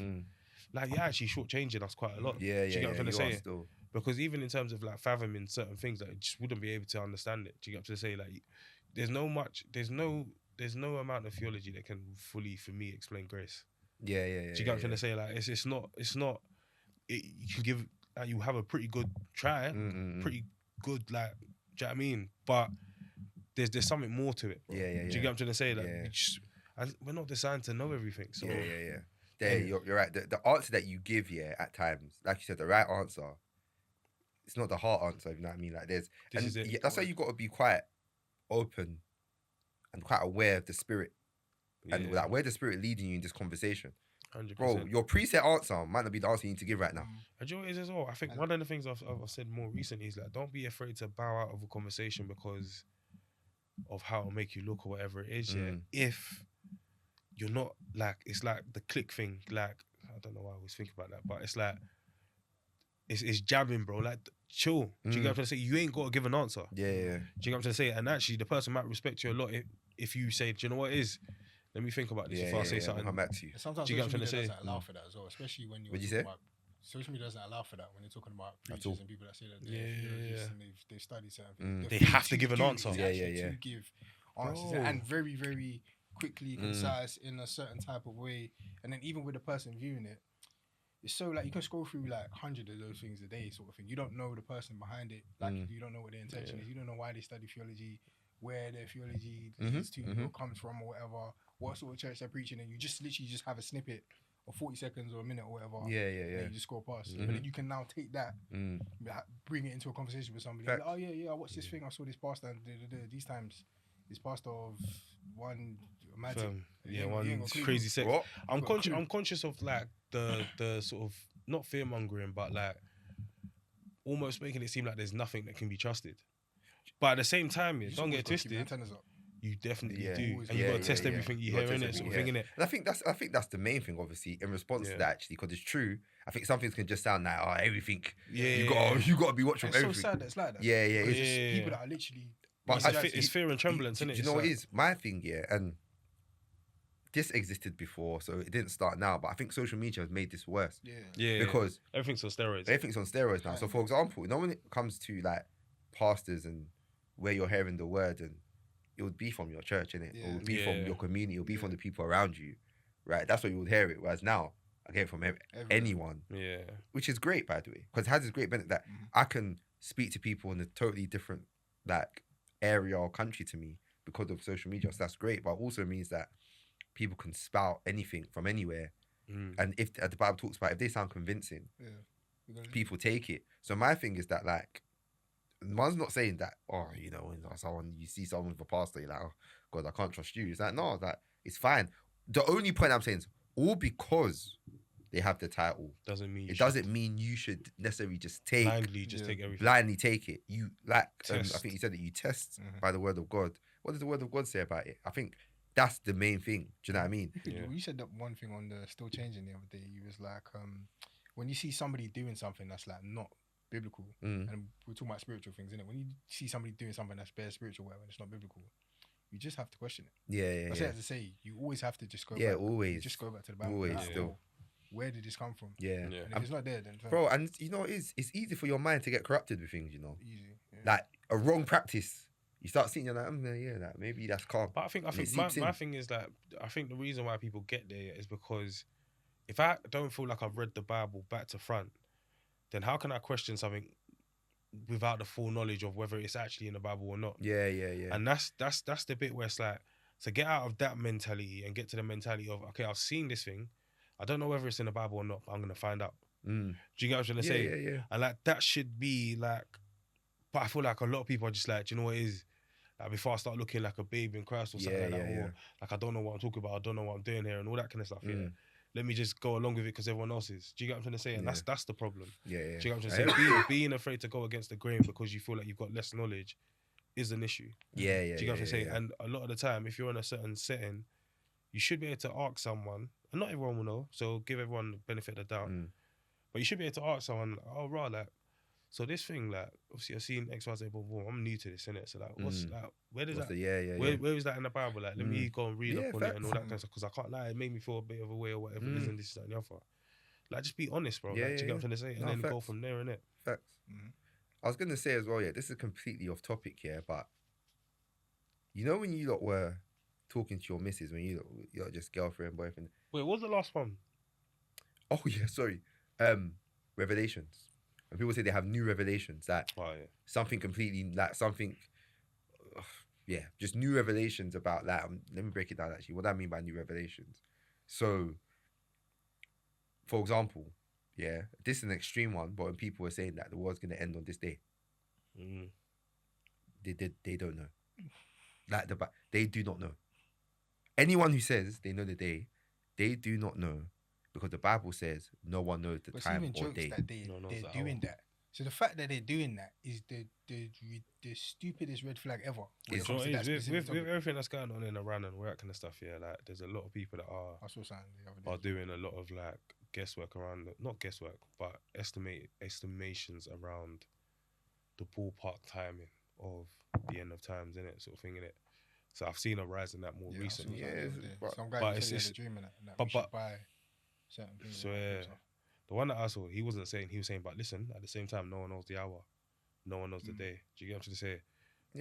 Like, you're actually shortchanging us quite a lot. Do you get what I'm trying to say? Still. Because even in terms of like fathoming certain things, like, just wouldn't be able to understand it. Do you get what I'm trying to say? Like, there's no amount of theology that can fully, for me, explain grace. Do you get what I'm trying to say? Like, it's not. You can give. Like, you have a pretty good try, pretty good. Like, do you know what I mean? But there's something more to it. Bro. Do you get what I'm trying to say? Like, we're not designed to know everything. So you're right. The answer that you give, at times, like you said, the right answer, it's not the hard answer. You know what I mean? Like that's why you got to be quite open and quite aware of the spirit and like where the spirit leading you in this conversation. 100%. Bro, your preset answer might not be the answer you need to give right now. And you know what it is as well? I think one of the things I've said more recently is like, don't be afraid to bow out of a conversation because of how it'll make you look or whatever it is. If you're not like, it's like the click thing. Like, I don't know why I always think about that, but it's like, it's jabbing, bro. Like, chill. Do you get what I'm trying to say? You ain't got to give an answer. Do you get what I'm trying to say? And actually, the person might respect you a lot if you say, do you know what it is? Let me think about this before I say something. I'll come back to you. Sometimes do you social media doesn't allow for that as well, especially when you're talking about... Social media doesn't allow for that when you're talking about preachers and people that say that and they've studied certain things. They have to give an answer. To give answers and very, very quickly, concise, in a certain type of way. And then even with the person viewing it, it's so like you can scroll through like 100 of those things a day, sort of thing. You don't know the person behind it. Like you don't know what their intention is. You don't know why they study theology, where their theology leads to, or comes from, or whatever. What sort of church they're preaching, and you just literally just have a snippet of 40 seconds or a minute or whatever. And you just scroll past. But then you can now take that, bring it into a conversation with somebody. Like, oh I watched this thing. I saw this pastor. And these times, this pastor of one magic. One crazy sex. I'm conscious of like the sort of not fear mongering, but like almost making it seem like there's nothing that can be trusted. But at the same time, don't get it twisted. You definitely do, and you got to test everything you hear in it, sort of thing, innit? And I think that's the main thing, obviously, in response to that, actually, because it's true. I think some things can just sound like, everything. You got to be watching everything. It's so sad that it's like that. It's just people that are literally. But it's fear and trembling, isn't it? Do you know what it is? My thing, and this existed before, so it didn't start now. But I think social media has made this worse. Yeah. Because everything's on steroids. Everything's on steroids now. So, for example, when it comes to like pastors and where you're hearing the word, and it would be from your church, innit? It would be from your community. It would be from the people around you, right? That's where you would hear it. Whereas now, I get it from anyone, which is great, by the way, because it has this great benefit that I can speak to people in a totally different like area or country to me because of social media. So that's great, but it also means that people can spout anything from anywhere. And if the Bible talks about, if they sound convincing, people take it. So my thing is that, like, one's not saying that, oh, you know, when someone, you see someone with a pastor, you're like, oh God, I can't trust you. It's like, no, that it's fine. The only point I'm saying is, all because they have the title doesn't mean you should necessarily just take everything. Blindly take it. You like I think you said that you test by the word of God. What does the word of God say about it? I think that's the main thing. Do you know what I mean? You said that one thing on the Still Changing the other day. You was like, when you see somebody doing something that's like not biblical, and we're talking about spiritual things, innit? When you see somebody doing something that's bare spiritual, whatever, and it's not biblical, you just have to question it. That's it. As I say, you always have to just go. Yeah, back. always. You just go back to the Bible. Always, like, still. Where did this come from? Yeah. And if it's not there, then bro, and you know, it's easy for your mind to get corrupted with things. You know, easy. Yeah. Like a wrong practice. You start seeing, you're like, like maybe that's calm. But I think my thing is that I think the reason why people get there is because if I don't feel like I've read the Bible back to front, then how can I question something without the full knowledge of whether it's actually in the Bible or not? Yeah. And that's the bit where it's like, to get out of that mentality and get to the mentality of, okay, I've seen this thing, I don't know whether it's in the Bible or not, but I'm gonna find out. Do you get what I'm trying to say? Yeah. And like that should be like, but I feel like a lot of people are just like, do you know what it is? Like before I start looking like a babe in Christ or something like that, or like I don't know what I'm talking about, I don't know what I'm doing here, and all that kind of stuff. Yeah, let me just go along with it because everyone else is. Do you get what I'm trying to say? And that's the problem. Yeah. Do you get what I'm trying to say? Being afraid to go against the grain because you feel like you've got less knowledge is an issue. Yeah. Do you get what I'm saying? And a lot of the time, if you're in a certain setting, you should be able to ask someone, and not everyone will know, so give everyone the benefit of the doubt. But you should be able to ask someone, oh, right, like, so this thing, like, obviously I've seen X, Y, Z, boom, boom. I'm new to this, innit? So like, where does that? Where is that in the Bible? Like, let me go and read up on it and all that kind of stuff. Because I can't lie, it made me feel a bit of a way or whatever it is, and this, that, and the other. Like, just be honest, bro. Like, do you get what I'm trying to say? And then go from there, innit? Facts. I was gonna say as well, this is completely off topic here, but you know when you lot were talking to your missus, when you're just girlfriend, boyfriend. Wait, what was the last one? Oh yeah, sorry. Revelations. And people say they have new revelations, that something completely, like something, just new revelations about that. Let me break it down actually. What do I mean by new revelations? So, for example, this is an extreme one, but when people were saying that the world's going to end on this day, they don't know. Like they do not know. Anyone who says they know the day, they do not know. Because the Bible says no one knows the time or day. That they're doing that. So the fact that they're doing that is the stupidest red flag ever. With everything that's going on in Iran and all that kind of stuff, like there's a lot of people that are doing a lot of like guesswork around, not guesswork, but estimations around the ballpark timing of the end of times, innit, sort of thing, innit. So I've seen a rise in that more recently. Some guy said he had a dream in that we should buy certain things. So the one that I saw, he was saying, but listen, at the same time, no one knows the hour, no one knows the day. Do you get what I'm trying to say?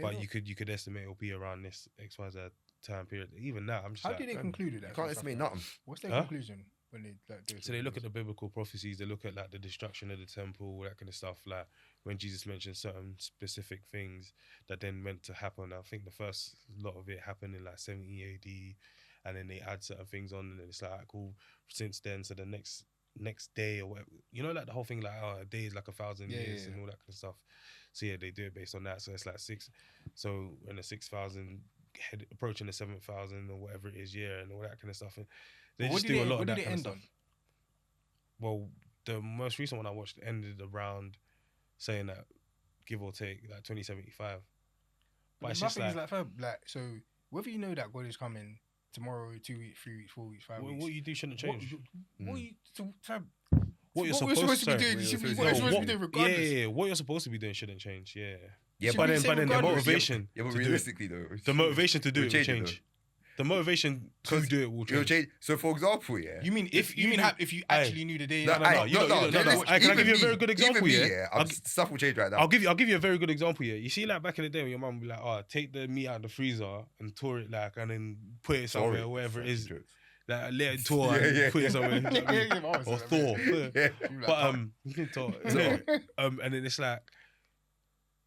But you could estimate it'll be around this XYZ time period. Even now, I'm just how do they conclude it? You can't estimate nothing. What's their conclusion when they do it? So they look at the biblical prophecies, they look at like the destruction of the temple, all that kind of stuff, like when Jesus mentioned certain specific things that then meant to happen. I think the first lot of it happened in like 70 AD, and then they add certain things on, and then it's like, cool, since then, so the next day or whatever, you know, like the whole thing, like, a day is like 1,000 years and all that kind of stuff. So they do it based on that. So it's like 6. So when the 6,000 approaching the 7,000 or whatever it is, and all that kind of stuff. And they just do a lot of that kind of stuff. Well, the most recent one I watched ended around saying that, give or take, like 2075. But it's just like so whether you know that God is coming tomorrow, 2 weeks, 3 weeks, 4 weeks, 5 weeks. What you do shouldn't change. What you're supposed to be doing, what you're supposed to be doing regardless. Yeah, what you're supposed to be doing shouldn't change. Yeah, but then the motivation. Yeah, but realistically though, the motivation to do it will change. The motivation to do it will change. So, for example, yeah. You mean if you actually knew the day? No. Can I give you a very good example? Stuff will change right now. I'll give you a very good example. Yeah, you see, like back in the day when your mum would be like, "Oh, take the meat out of the freezer and tour it, like, and then put it somewhere, whatever it is." Like, let it tour and put it somewhere. Or Thor. But you can tour. And then it's like,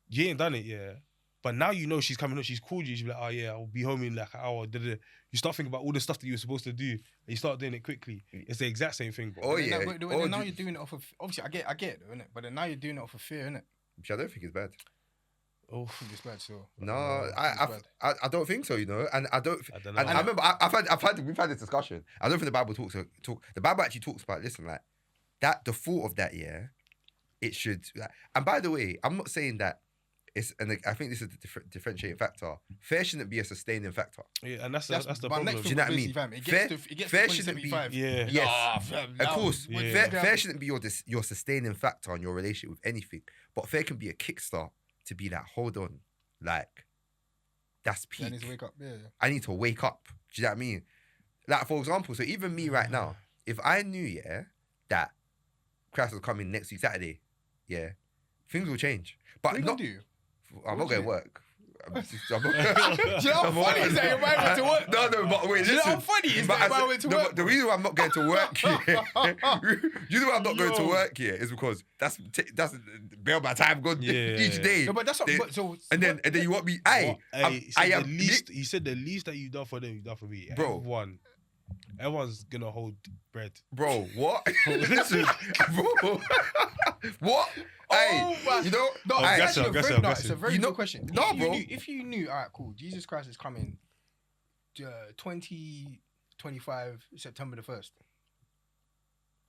you ain't done it, yeah. But now you know she's coming up, she's called you, she's like, oh yeah, I'll be home in like an hour. You start thinking about all the stuff that you were supposed to do, and you start doing it quickly. It's the exact same thing, bro. Oh yeah. But now you're doing it off of, obviously I get it, though, innit? But then now you're doing it off of fear, innit? Which I don't think is bad. Oh, I think it's bad, so. No, I don't think so, you know, and I don't know. And I remember we've had this discussion. I don't think the Bible talks. The Bible actually talks about, listen, like that. The thought of that, yeah, it should. Like, and by the way, I'm not saying that. And I think this is the differentiating factor. Fear shouldn't be a sustaining factor. Yeah, and that's the problem. Do you know what I mean? Fair shouldn't be. Yeah. Yes. Of course. Yeah. Fair shouldn't be your sustaining factor on your relationship with anything. But fair can be a kickstart to be like, hold on, like that's peak. I need to wake up. Yeah. I need to wake up. Do you know what I mean? Like, for example, so even me right now, if I knew, that Christ was coming next week Saturday, things will change. But what do you do? I'm not going to work. Do you know how funny is that your man went to work? No, but wait, listen. Do you know how funny is that your man went to work? The reason why I'm not going to work here, you know why I'm not going to work here is because that's bail my time gone each day. No, but that's what. And then you want me? He said the least that you done for them, you done for me, bro. Everyone's gonna hold bread, bro. What? Listen, bro. What? Hey, you know? No, it's a very good question. No, bro. If you knew, all right, cool. Jesus Christ is coming 2025 September the 1st.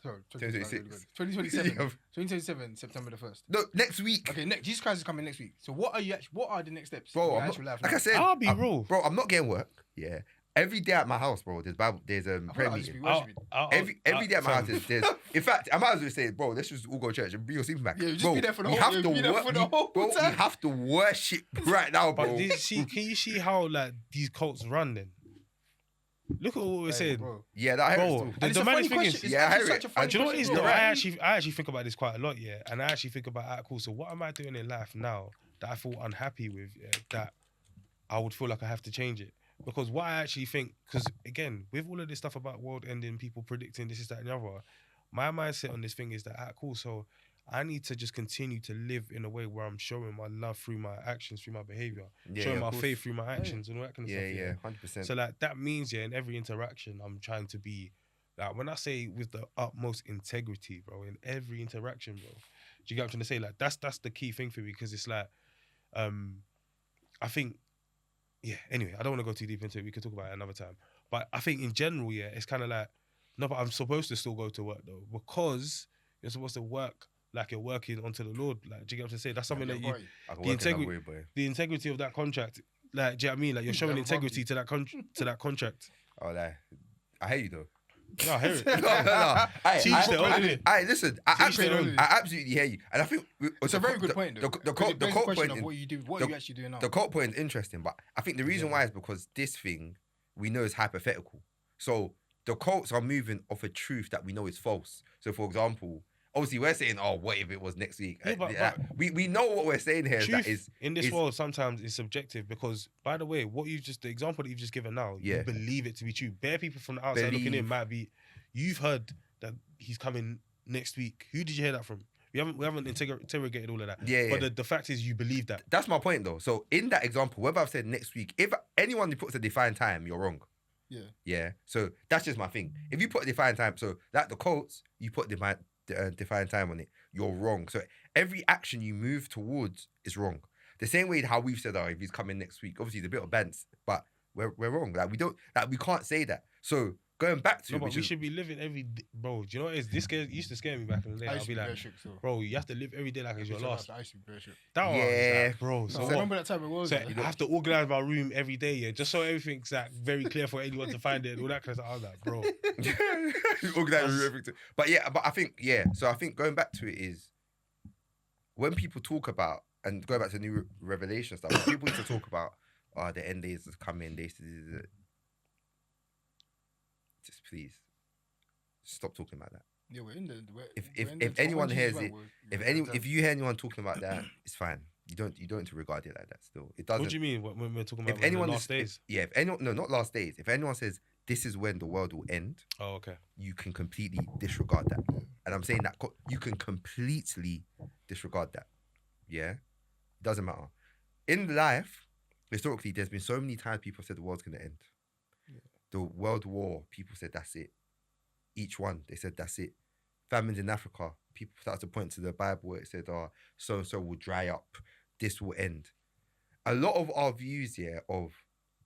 Sorry, 2027 September the 1st. No, next week. Okay, Jesus Christ is coming next week. So what are the next steps? Bro, like I said, I'll be real. Bro, I'm not getting work. Yeah. Every day at my house, bro, there's prayer meeting. Every day at my house, there's. In fact, I might as well say, bro, let's just all go to church and be your sleeping bag. Yeah, just be there for the whole time. Bro, we have to worship right now, bro. But can you see how like these cults run then? Look at what we're saying. Bro. Yeah, that bro. The maddest thing is, I hear it. Do you know what it is? I actually think about this quite a lot, yeah. And I actually think about, cool. So what am I doing in life now that I feel unhappy with? That I would feel like I have to change it. Because what I actually think, because again, with all of this stuff about world ending, people predicting this, that, and the other, my mindset on this thing is that, cool, so I need to just continue to live in a way where I'm showing my love through my actions, through my behavior, showing my faith through my actions and all that kind of stuff. Yeah, 100%. So like that means, in every interaction, I'm trying to be, like when I say with the utmost integrity, bro, in every interaction, bro, do you get what I'm trying to say? Like that's the key thing for me, because it's like, I think, anyway, I don't want to go too deep into it. We can talk about it another time. But I think in general, it's kind of like, no, but I'm supposed to still go to work though, because you're supposed to work like you're working onto the Lord. Like, do you get what I'm saying? That's something that the integrity of that contract, like, do you know what I mean? Like, you're showing integrity to that contract. Oh, like, I hate you though. No, I hear it. Listen, I absolutely hear you, and I think it's a very good point. The cult point of what you do, what you actually do now. The cult point is interesting, but I think the reason why is because this thing we know is hypothetical. So the cults are moving off a truth that we know is false. So, for example, obviously we're saying, "Oh, what if it was next week?" We know what we're saying here. Truth that is in this world sometimes is subjective, because, by the way, the example that you've just given now, you believe it to be true. Bare people from the outside looking in might be. You've heard that he's coming next week. Who did you hear that from? We haven't interrogated all of that. But the fact is, you believe that. That's my point, though. So in that example, whether I've said next week, if anyone who puts a defined time, you're wrong. Yeah. So that's just my thing. If you put a defined time, so like the Colts, you put defined time on it, you're wrong. So every action you move towards is wrong. The same way how we've said, if he's coming next week, obviously it's a bit of bants, but we're wrong. Like we can't say that. So going back to we should be living every day. Bro, do you know what it is? This used to scare me back in the day. I'll be like, bro, you have to live every day like it's your last. I used to be very shook. Bro. So remember that time it was. So I have to organize my room every day, just so everything's like very clear for anyone to find it and all that kind of stuff. I was like, bro. Organize my room everything. But I think, so I think going back to it is when people talk about, and going back to new revelation stuff, when people used to talk about, the end days is coming, just please stop talking about that. Yeah, we're in the. If anyone hears it, if you hear anyone talking about that, it's fine. You don't need to regard it like that. Still, it doesn't. What do you mean when we're talking about if anyone the last days? If anyone, no, not last days. If anyone says this is when the world will end, oh, okay, you can completely disregard that. And I'm saying that you can completely disregard that. Yeah, it doesn't matter. In life, historically, there's been so many times people said the world's gonna end. Yeah. The World War, people said that's it. Each one, they said that's it. Famines in Africa, people started to point to the Bible where it said, "Oh, so and so will dry up. This will end." A lot of our views here of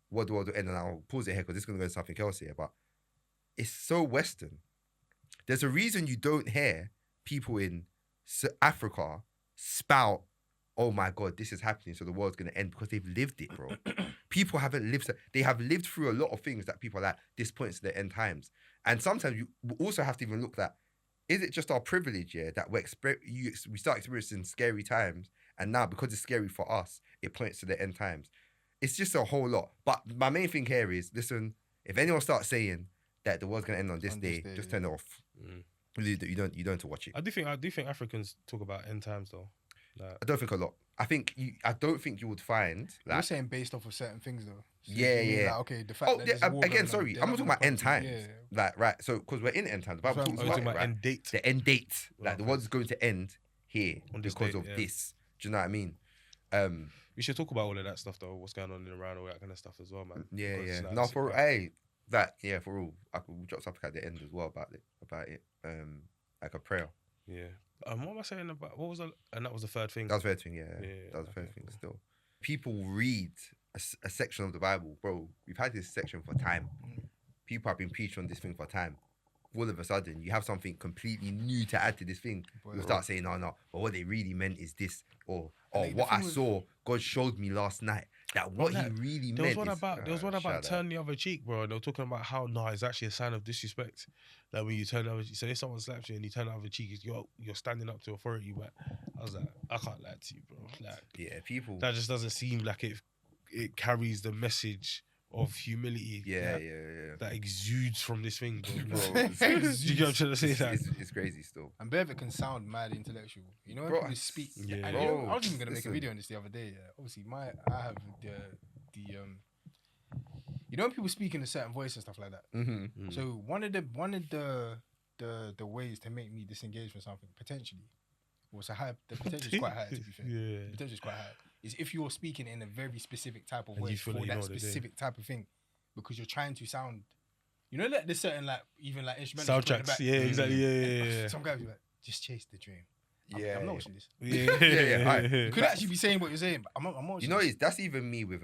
what the world will end, and I'll pause it here because this is going to go into something else here, but it's so Western. There's a reason you don't hear people in Africa spout, "Oh my God, this is happening, so the world's going to end," because they've lived it, bro. People haven't lived. They have lived through a lot of things that people are like, this points to the end times. And sometimes you also have to even look at, is it just our privilege, yeah, that we start experiencing scary times, and now because it's scary for us, it points to the end times. It's just a whole lot. But my main thing here is, listen, if anyone starts saying that the world's gonna end on this day, just turn it off. You don't have to watch it. I do think Africans talk about end times though. Like, I don't think a lot. I don't think you would find. Like, you're saying based off of certain things though. So yeah. Like, okay, the fact that there's war again, going sorry, on, I'm not talking about end times. Yeah. Like, right, so because we're in end times, the Bible talks about it, right? end date. The end date, like the world's going to end here on this because date, of this. Do you know what I mean? We should talk about all of that stuff though. What's going on in Iran, all that kind of stuff as well, man. Yeah. Like, No, for for all, I could drop something at the end as well about it. Like a prayer. Yeah. What am I saying about? What was that? And that was the third thing. That was the third thing. Yeah. That was the third thing. Cool. Still, people read a section of the Bible, bro. We've had this section for time. People have been preaching on this thing for time. All of a sudden, you have something completely new to add to this thing. You'll start saying, no, but what they really meant is this, or what I saw, God showed me last night. That what he really meant. There was one about turn the other cheek, bro. And they were talking about how it's actually a sign of disrespect. Like when you turn the other cheek. So if someone slaps you and you turn the other cheek, you're standing up to authority. But I was like, I can't lie to you, bro. Like, yeah, people. That just doesn't seem like it carries the message of humility. Yeah. That exudes from this thing, bro. Do you get what I'm trying to say? It's crazy still. And bit of it can sound mad intellectual. You know, when people speak. Yeah. And I was even gonna make a video on this the other day. Obviously, I have the you know when people speak in a certain voice and stuff like that. Mm-hmm. So one of the ways to make me disengage from something potentially, the potential is quite high. To be fair, the potential is quite high. Is if you're speaking in a very specific type of way for that specific type of thing, because you're trying to sound, you know, like there's certain even instrumental soundtracks. Yeah, exactly. Yeah. Some guys be like, just chase the dream. I'm not watching this. Yeah. Right. You could actually be saying what you're saying, but I'm not watching. You know, that's even me with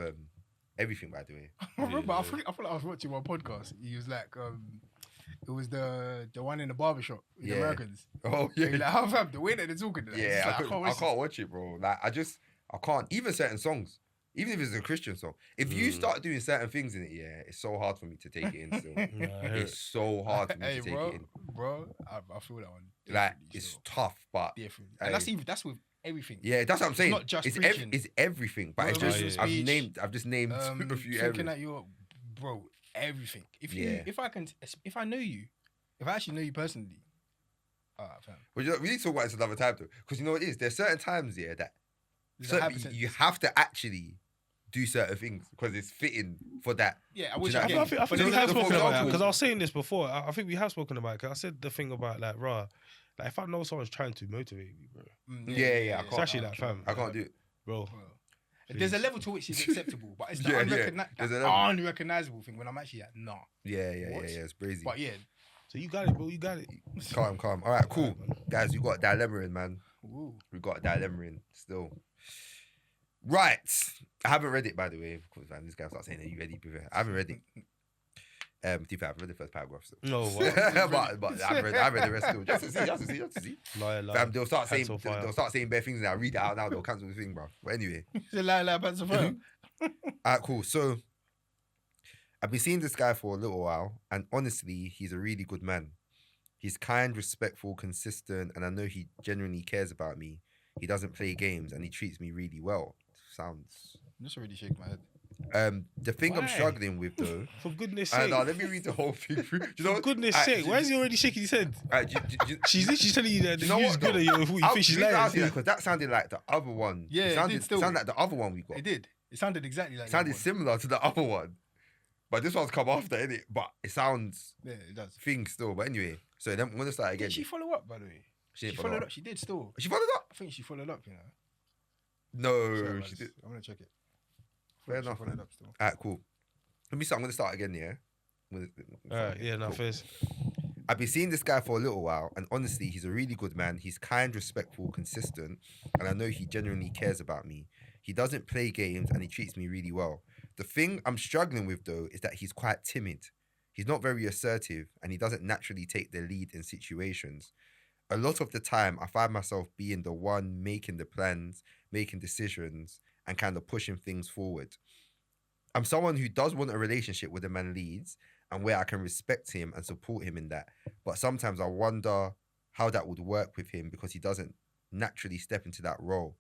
everything, by the way. I remember, I thought I was watching one podcast. He was like, it was the one in the barbershop, the Americans. Oh yeah. Like, how fam, the way that they're talking. Yeah, I can't watch it, bro. Like I can't. Even certain songs, even if it's a Christian song, if you start doing certain things in it, it's so hard for me to take it in. Still, it's so hard for me to take it in. Bro, I feel that one. Like it's tough, but and that's with everything. Yeah, that's what I'm saying. It's not just it's everything, but it's just I've just named a few areas. Looking at your bro, everything. If I know you, if I actually know you personally, fam. Well, we need to talk about this another time though, because you know what it is. There's certain times that. You have to actually do certain things because it's fitting for that. Yeah, I think we have spoken about it because I was saying this before. I think we have spoken about it because I said the thing about like if I know someone's trying to motivate me, bro. Yeah. It's actually like fam, I can't do it, bro. There's a level to which is acceptable, but it's the unrecognizable thing when I'm actually like, nah. Yeah. It's crazy. But yeah. So you got it, bro. You got it. Calm. All right, cool, guys. You got a dilemma in, man. Ooh. We got a dilemma in still. Right, I haven't read it, by the way, because this guy starts saying, "Are you ready?" I haven't read it. To be fair, I've read the first paragraph. So. No, but I read the rest still. Just to see. Lie. They'll start saying bare things, and I read it out now. They'll cancel the thing, bro. But anyway, it's a lie, pants of fire. Alright, cool. So I've been seeing this guy for a little while, and honestly, he's a really good man. He's kind, respectful, consistent, and I know he genuinely cares about me. He doesn't play games, and he treats me really well. Sounds. I'm just already shaking my The thing I'm Why? struggling with though. For goodness And sake. let me read the whole thing through. Do you know For what? goodness sake. Why is he already shaking his head? She's literally telling you that Do the you know news what, good though? and you think she's lying. Because that sounded like the other one. Yeah, it did still. sounded like the other one we got. It did. It sounded exactly like. It sounded similar to the other one, but this one's come after, innit? But it sounds. Yeah, it does. Thing still, but anyway. So then I'm gonna start again. Did she follow up, by the way? She followed up. She did still. She followed up. I think she followed up. No, Sorry, she did. I'm gonna check it. Fair enough. Followed up still. Alright, cool. Let me start. I'm gonna start again. Yeah. Alright, yeah, no, cool. first. I've been seeing this guy for a little while, and honestly, he's a really good man. He's kind, respectful, consistent, and I know he genuinely cares about me. He doesn't play games, and he treats me really well. The thing I'm struggling with, though, is that he's quite timid. He's not very assertive, and he doesn't naturally take the lead in situations. A lot of the time, I find myself being the one making the plans, making decisions, and kind of pushing things forward. I'm someone who does want a relationship with a man leads, and where I can respect him and support him in that. But sometimes I wonder how that would work with him because he doesn't naturally step into that role.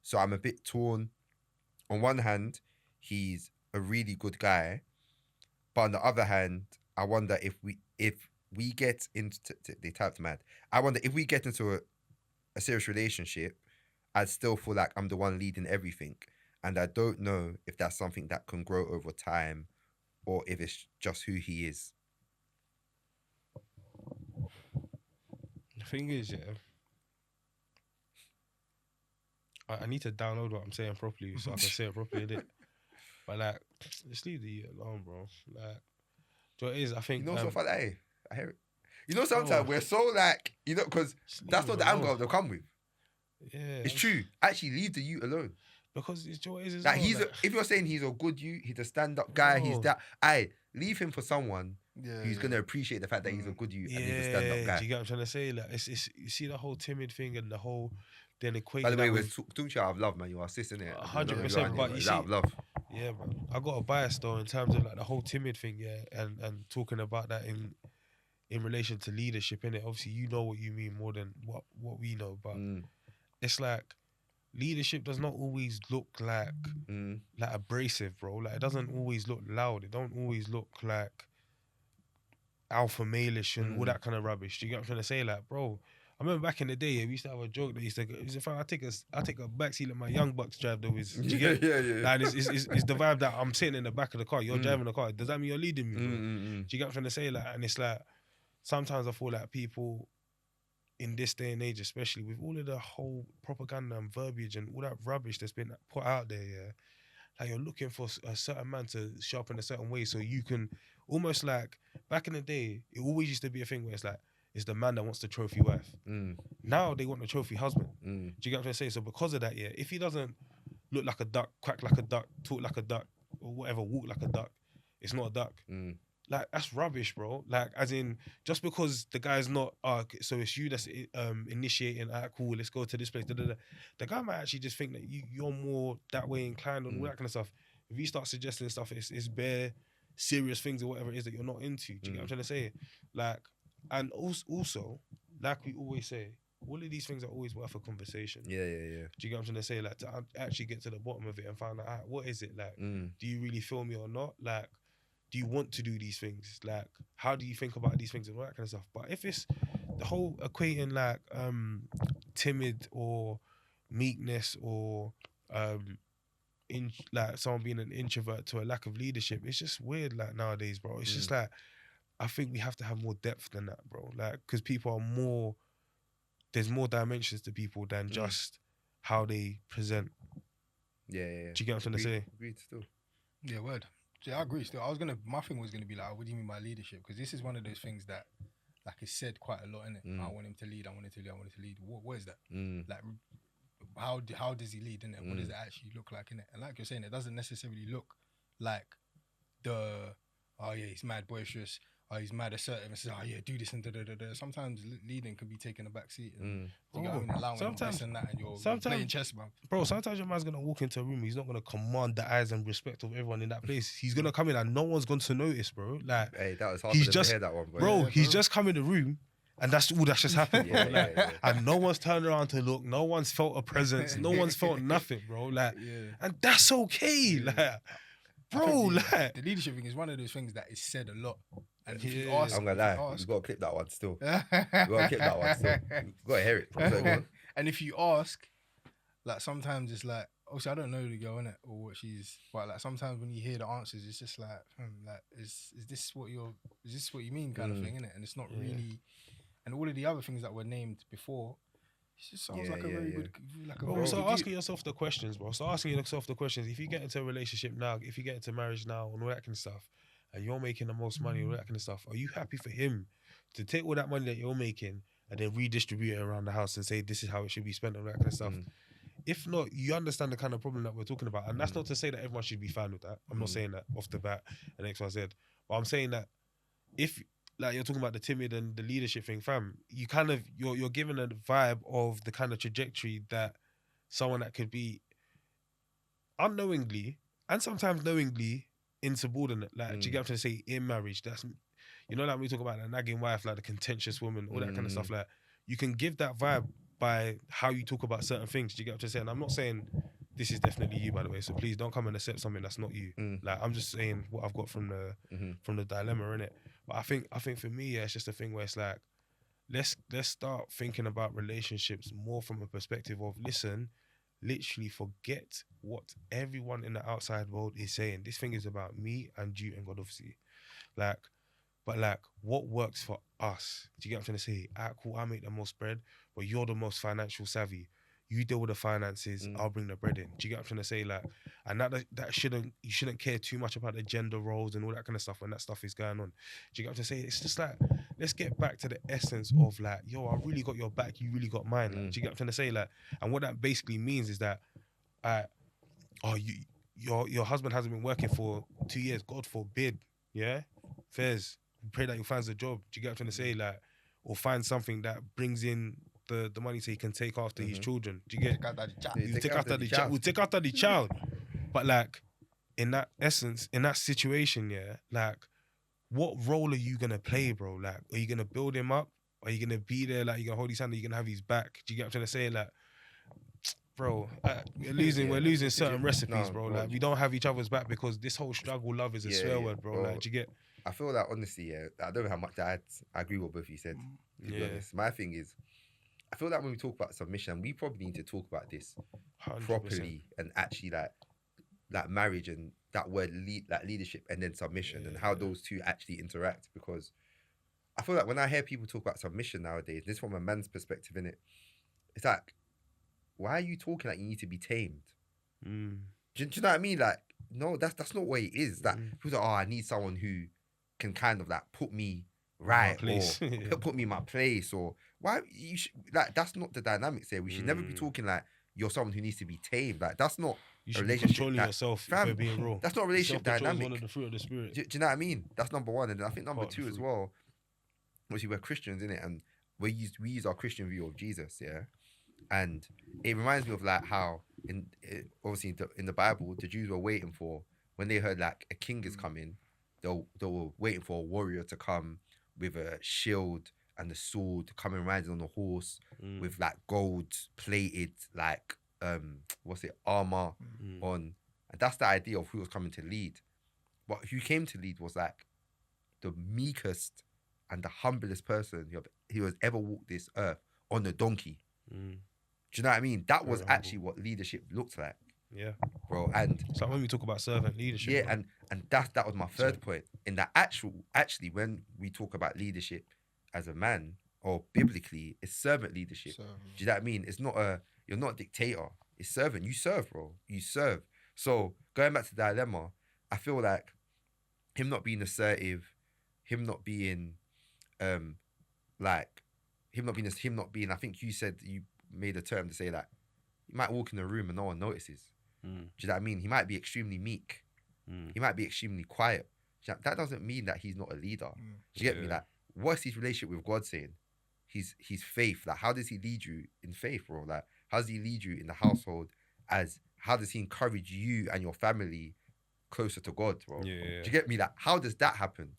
So I'm a bit torn. On one hand, he's a really good guy. But on the other hand, I wonder if we get into... They typed mad. I wonder if we get into a serious relationship, I'd still feel like I'm the one leading everything. And I don't know if that's something that can grow over time or if it's just who he is. The thing is, yeah, I need to download what I'm saying properly so I can say it properly, innit? But like, just leave the year alone, bro. Like, do you know what it is? I think... You know, so hey, I hear it. You know, sometimes we're so like, you know, because that's not the angle they'll come with. Yeah. It's true. Actually, leave the youth alone. Because it's what it is. Like, if you're saying he's a good youth, he's a stand-up guy, he's that, leave him for someone who's going to appreciate the fact that he's a good youth and he's a stand-up guy. Do you get what I'm trying to say? Like, it's you see the whole timid thing and the whole, then equating. By the way, we're talking to you out of love, man. You are sis, innit? 100%, but you see, out of love. Yeah, man. I got a bias though in terms of like the whole timid thing, yeah, and talking about that in relation to leadership, innit? Obviously, you know what you mean more than what we know, but it's like leadership does not always look like abrasive, bro. Like, it doesn't always look loud. It don't always look like alpha male-ish and all that kind of rubbish. Do you get what I'm trying to say? Like, bro, I remember back in the day, we used to have a joke that used to go, I take a backseat, let my young bucks drive the whiz. Do you get it? Like, it's the vibe that I'm sitting in the back of the car, you're driving the car. Does that mean you're leading me, bro? Do you get what I'm trying to say? Like, and it's like, sometimes I feel like people in this day and age, especially with all of the whole propaganda and verbiage and all that rubbish that's been put out there, yeah, like, you're looking for a certain man to show up in a certain way so you can almost, like, back in the day, it always used to be a thing where it's like, it's the man that wants the trophy wife. Now they want the trophy husband. Do you get what I'm trying to say? So because of that, yeah, if he doesn't look like a duck, quack like a duck, talk like a duck, or whatever, walk like a duck, it's not a duck. Like, that's rubbish, bro. Like, as in, just because the guy's not, so it's you that's initiating, cool, let's go to this place, the guy might actually just think that you're more that way inclined and all that kind of stuff. If you start suggesting stuff, it's bare serious things or whatever it is that you're not into. Do you get what I'm trying to say? Like, and also, like we always say, all of these things are always worth a conversation. Yeah. Do you get what I'm trying to say? Like, to actually get to the bottom of it and find out, what is it? Like, do you really feel me or not? Like, do you want to do these things? Like, how do you think about these things and all that kind of stuff? But if it's the whole equating, like, timid or meekness or like someone being an introvert to a lack of leadership, it's just weird, like, nowadays, bro. It's just like, I think we have to have more depth than that, bro. Like, because people are more, there's more dimensions to people than just how they present. Yeah. Do you get what I'm trying to say? Agreed still. Yeah, word. Yeah, I agree still. My thing was going to be like, what do you mean by leadership? Because this is one of those things that, like, is said quite a lot, innit? I want him to lead, I want him to lead. What is that? Like, how does he lead, innit? What does it actually look like, innit? And like you're saying, it doesn't necessarily look like he's mad boisterous, he's mad assertive and says, do this and da-da-da-da. Sometimes leading can be taking a back seat and allowing this and that, and you're playing chess, man. Bro, sometimes your man's going to walk into a room, he's not going to command the eyes and respect of everyone in that place. He's going to come in and no one's going to notice, bro. Like, hey, that was hard to hear that one, bro. He's just come in the room and that's all that's just happened, bro. And no one's turned around to look, no one's felt a presence, no one's felt nothing, bro. Like, and that's okay. Like, bro. The leadership thing is one of those things that is said a lot. And if you ask, I'm gonna lie, you gotta clip that one still. You gotta clip that one still. You gotta hear it. So go on. And if you ask, like sometimes it's like, obviously I don't know the girl innit or what she's, but like sometimes when you hear the answers, it's just like, like is this what you mean kind of thing innit? And it's not really, and all of the other things that were named before, it just sounds like a very good, like a. Bro, so asking yourself the questions, bro. So asking yourself the questions. If you get into a relationship now, if you get into marriage now, and all that kind of stuff, and you're making the most money, all that kind of stuff, are you happy for him to take all that money that you're making and then redistribute it around the house and say this is how it should be spent, all that kind of stuff? If not, you understand the kind of problem that we're talking about, and that's not to say that everyone should be fine with that. I'm not saying that off the bat and X, Y, Z, but I'm saying that if, like, you're talking about the timid and the leadership thing, fam, you kind of you're given a vibe of the kind of trajectory that someone that could be unknowingly and sometimes knowingly insubordinate. Like, do you get what I'm trying to say? In marriage, that's, you know, like when we talk about a nagging wife, like the contentious woman, all that kind of stuff. Like, you can give that vibe by how you talk about certain things. Do you get what I'm saying? I'm not saying this is definitely you, by the way. So please don't come and accept something that's not you. Like, I'm just saying what I've got from the dilemma, innit? But I think for me, yeah, it's just a thing where it's like, let's start thinking about relationships more from a perspective of, listen, literally forget what everyone in the outside world is saying. This thing is about me and you and God, obviously. Like, but like, what works for us? Do you get what I'm trying to say? Cool, I make the most bread, but you're the most financial savvy. You deal with the finances, I'll bring the bread in. Do you get what I'm trying to say? Like, and you shouldn't care too much about the gender roles and all that kind of stuff when that stuff is going on. Do you get what I'm trying to say? It's just like, let's get back to the essence of like, yo, I really got your back, you really got mine. Like, do you get what I'm trying to say? Like, and what that basically means is that, your husband hasn't been working for 2 years, God forbid, yeah? Fairs, pray that he finds a job. Do you get what I'm trying to say? Like, or find something that brings in the money so he can take after his children. Do you get? We'll take after the child. But like, in that essence, in that situation, yeah, like, what role are you gonna play, bro? Like, are you gonna build him up? Are you gonna be there? Like, you gonna hold his hand? Are you gonna have his back? Do you get what I'm trying to say? Like, bro, we're losing certain recipes, bro. Like, we don't have each other's back because this whole struggle love is a swear word, bro. Like, do you get? I feel like, honestly, yeah, I don't know how much I agree with both of you said, to be honest. My thing is, I feel like when we talk about submission, we probably need to talk about this 100%. Properly and actually like marriage and that word leadership and then submission and how those two actually interact. Because I feel like when I hear people talk about submission nowadays, this from a man's perspective, innit? It's like, why are you talking like you need to be tamed? Do you know what I mean? Like, no, that's not what it is. That people say, I need someone who can kind of like put me right or put me in my place, or why you like, that's not the dynamics here. We should never be talking like you're someone who needs to be tamed. Like, that's not a relationship. Controlling yourself, fam, if being raw. That's not a relationship dynamic. One of the fruit of the spirit. Do you know what I mean? That's number one. And then I think number two as well, obviously we're Christians, innit? And we use our Christian view of Jesus, yeah. And it reminds me of like how obviously in the Bible, the Jews were waiting for, when they heard like a king is coming, they were waiting for a warrior to come with a shield and a sword, coming riding on a horse with like gold plated like armor on, and that's the idea of who was coming to lead. But who came to lead was like the meekest and the humblest person who has ever walked this earth, on a donkey. Do you know what I mean? That was actually what leadership looked like. Yeah, bro. And so when we talk about servant leadership, yeah, bro. and that was my third point. In that actually, when we talk about leadership as a man, or biblically, it's servant leadership. Do you know what I mean? It's not you're not a dictator. It's servant. You serve, bro. You serve. So going back to the dilemma, I feel like him not being assertive, him not being, him not being. I think you said, you made a term to say that he might walk in a room and no one notices. Do you know what I mean? He might be extremely meek. He might be extremely quiet. That doesn't mean that he's not a leader. Do you get me? Like, what's his relationship with God saying? His faith. Like, how does he lead you in faith, bro? Like, how does he lead you in the household? How does he encourage you and your family closer to God, bro? Do you get me? Like, how does that happen?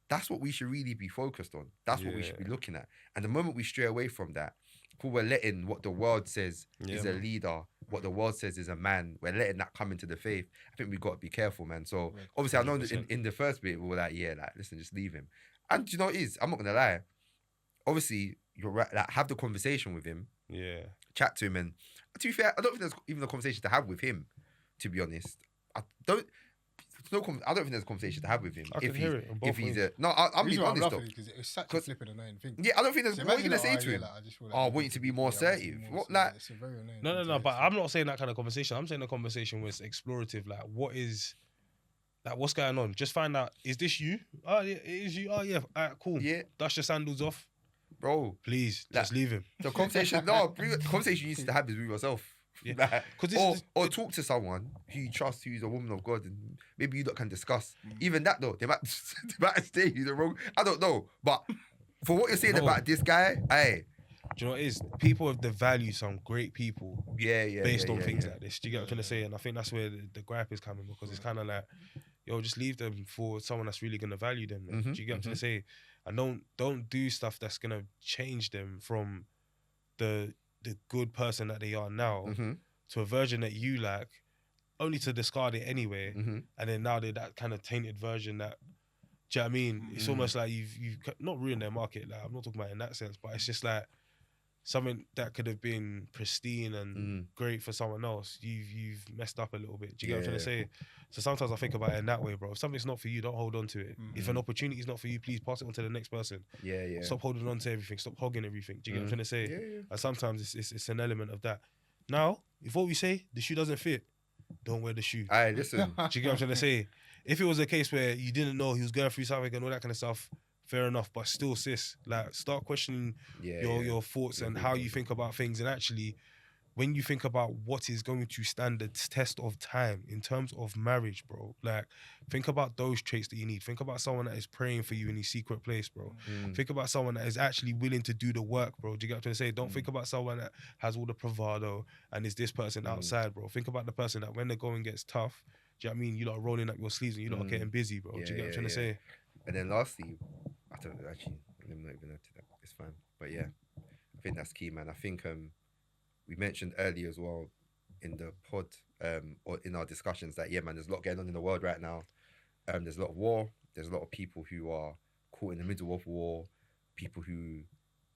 that's what we should really be focused on. That's what we should be looking at. And the moment we stray away from that, we're letting what the world says is a leader, what the world says is a man, we're letting that come into the faith. I think we've got to be careful, man. So obviously, 100%. I know that in the first bit, we were like, listen, just leave him. And do you know what it is? I'm not going to lie. Obviously, you're right. Like, have the conversation with him. Yeah. Chat to him. And to be fair, I don't think there's even a conversation to have with him, to be honest. I don't think there's a conversation to have with him. I can hear it. If he's I'm being honest though. Because it's such a flipping annoying thing. Yeah, I don't think there's. What are you gonna say to him? I want you to be more assertive. What like? No. But I'm not saying that kind of conversation. I'm saying the conversation was explorative. Like, what's going on? Just find out. Is this you? Oh yeah, it is you. Oh yeah. All right, cool. Yeah. Dust your sandals off, bro. Please, just leave him. The conversation. The conversation you need to have is with yourself. Yeah. Or talk to someone who you trust, who's a woman of God, and maybe you lot can discuss. Even that though, they might stay the wrong. I don't know, but for what you're saying about this guy, hey, do you know what it is? People have devalued some great people, based on things like this. Do you get what I'm trying to say? And I think that's where the gripe is coming, because it's kind of like, yo, just leave them for someone that's really gonna value them. Do you get what I'm trying to say? And don't do stuff that's gonna change them from the good person that they are now to a version that you like, only to discard it anyway. And then now they're that kind of tainted version that, do you know what I mean? It's almost like you've not ruined their market. Like, I'm not talking about it in that sense, but it's just like something that could have been pristine and great for someone else. You've messed up a little bit. Do you get what I'm trying to say? So sometimes I think about it in that way, bro. If something's not for you, don't hold on to it. If an opportunity is not for you, please pass it on to the next person. Stop holding on to everything. Stop hogging everything. Do you get what I'm trying to say? And sometimes it's an element of that. Now, if what we say, the shoe doesn't fit, don't wear the shoe. Alright, listen. Do you get what I'm trying to say? If it was a case where you didn't know he was going through something and all that kind of stuff, fair enough. But still, sis, like, start questioning your thoughts and how you think about things. And actually, when you think about what is going to stand the test of time in terms of marriage, bro, like, think about those traits that you need. Think about someone that is praying for you in his secret place, bro. Think about someone that is actually willing to do the work, bro. Do you get what I'm trying to say? Don't think about someone that has all the bravado and is this person outside, bro. Think about the person that when the going gets tough, do you know what I mean? You lot are rolling up your sleeves and you lot are getting busy, bro. Do you get what I'm trying to say? And then lastly, I don't know, actually, I'm not even into that. It's fine. But yeah, I think that's key, man. I think we mentioned earlier as well in the pod or in our discussions that, yeah, man, there's a lot going on in the world right now. There's a lot of war. There's a lot of people who are caught in the middle of war, people who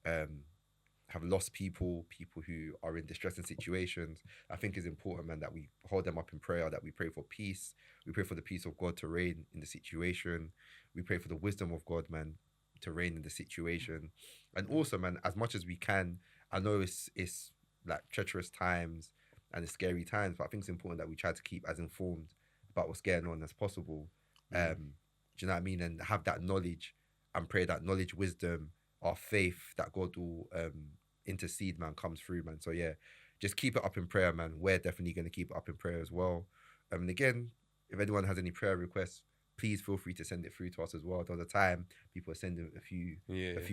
have lost people who are in distressing situations. I think it's important, man, that we hold them up in prayer, that we pray for peace. We pray for the peace of God to reign in the situation. We pray for the wisdom of God, man, to reign in the situation. And also, man, as much as we can, I know it's like treacherous times and it's scary times, but I think it's important that we try to keep as informed about what's going on as possible. Do you know what I mean? And have that knowledge and pray that knowledge, wisdom, our faith, that God will intercede, man, comes through, man. So yeah, just keep it up in prayer, man. We're definitely going to keep it up in prayer as well. And again, if anyone has any prayer requests, please feel free to send it through to us as well. There was a time people are sending a few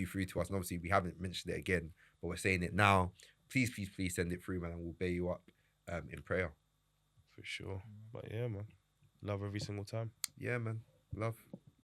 through to us, and obviously we haven't mentioned it again, but we're saying it now. Please send it through, man, and we'll bear you up in prayer. For sure. But yeah, man, love every single time. Yeah, man, love.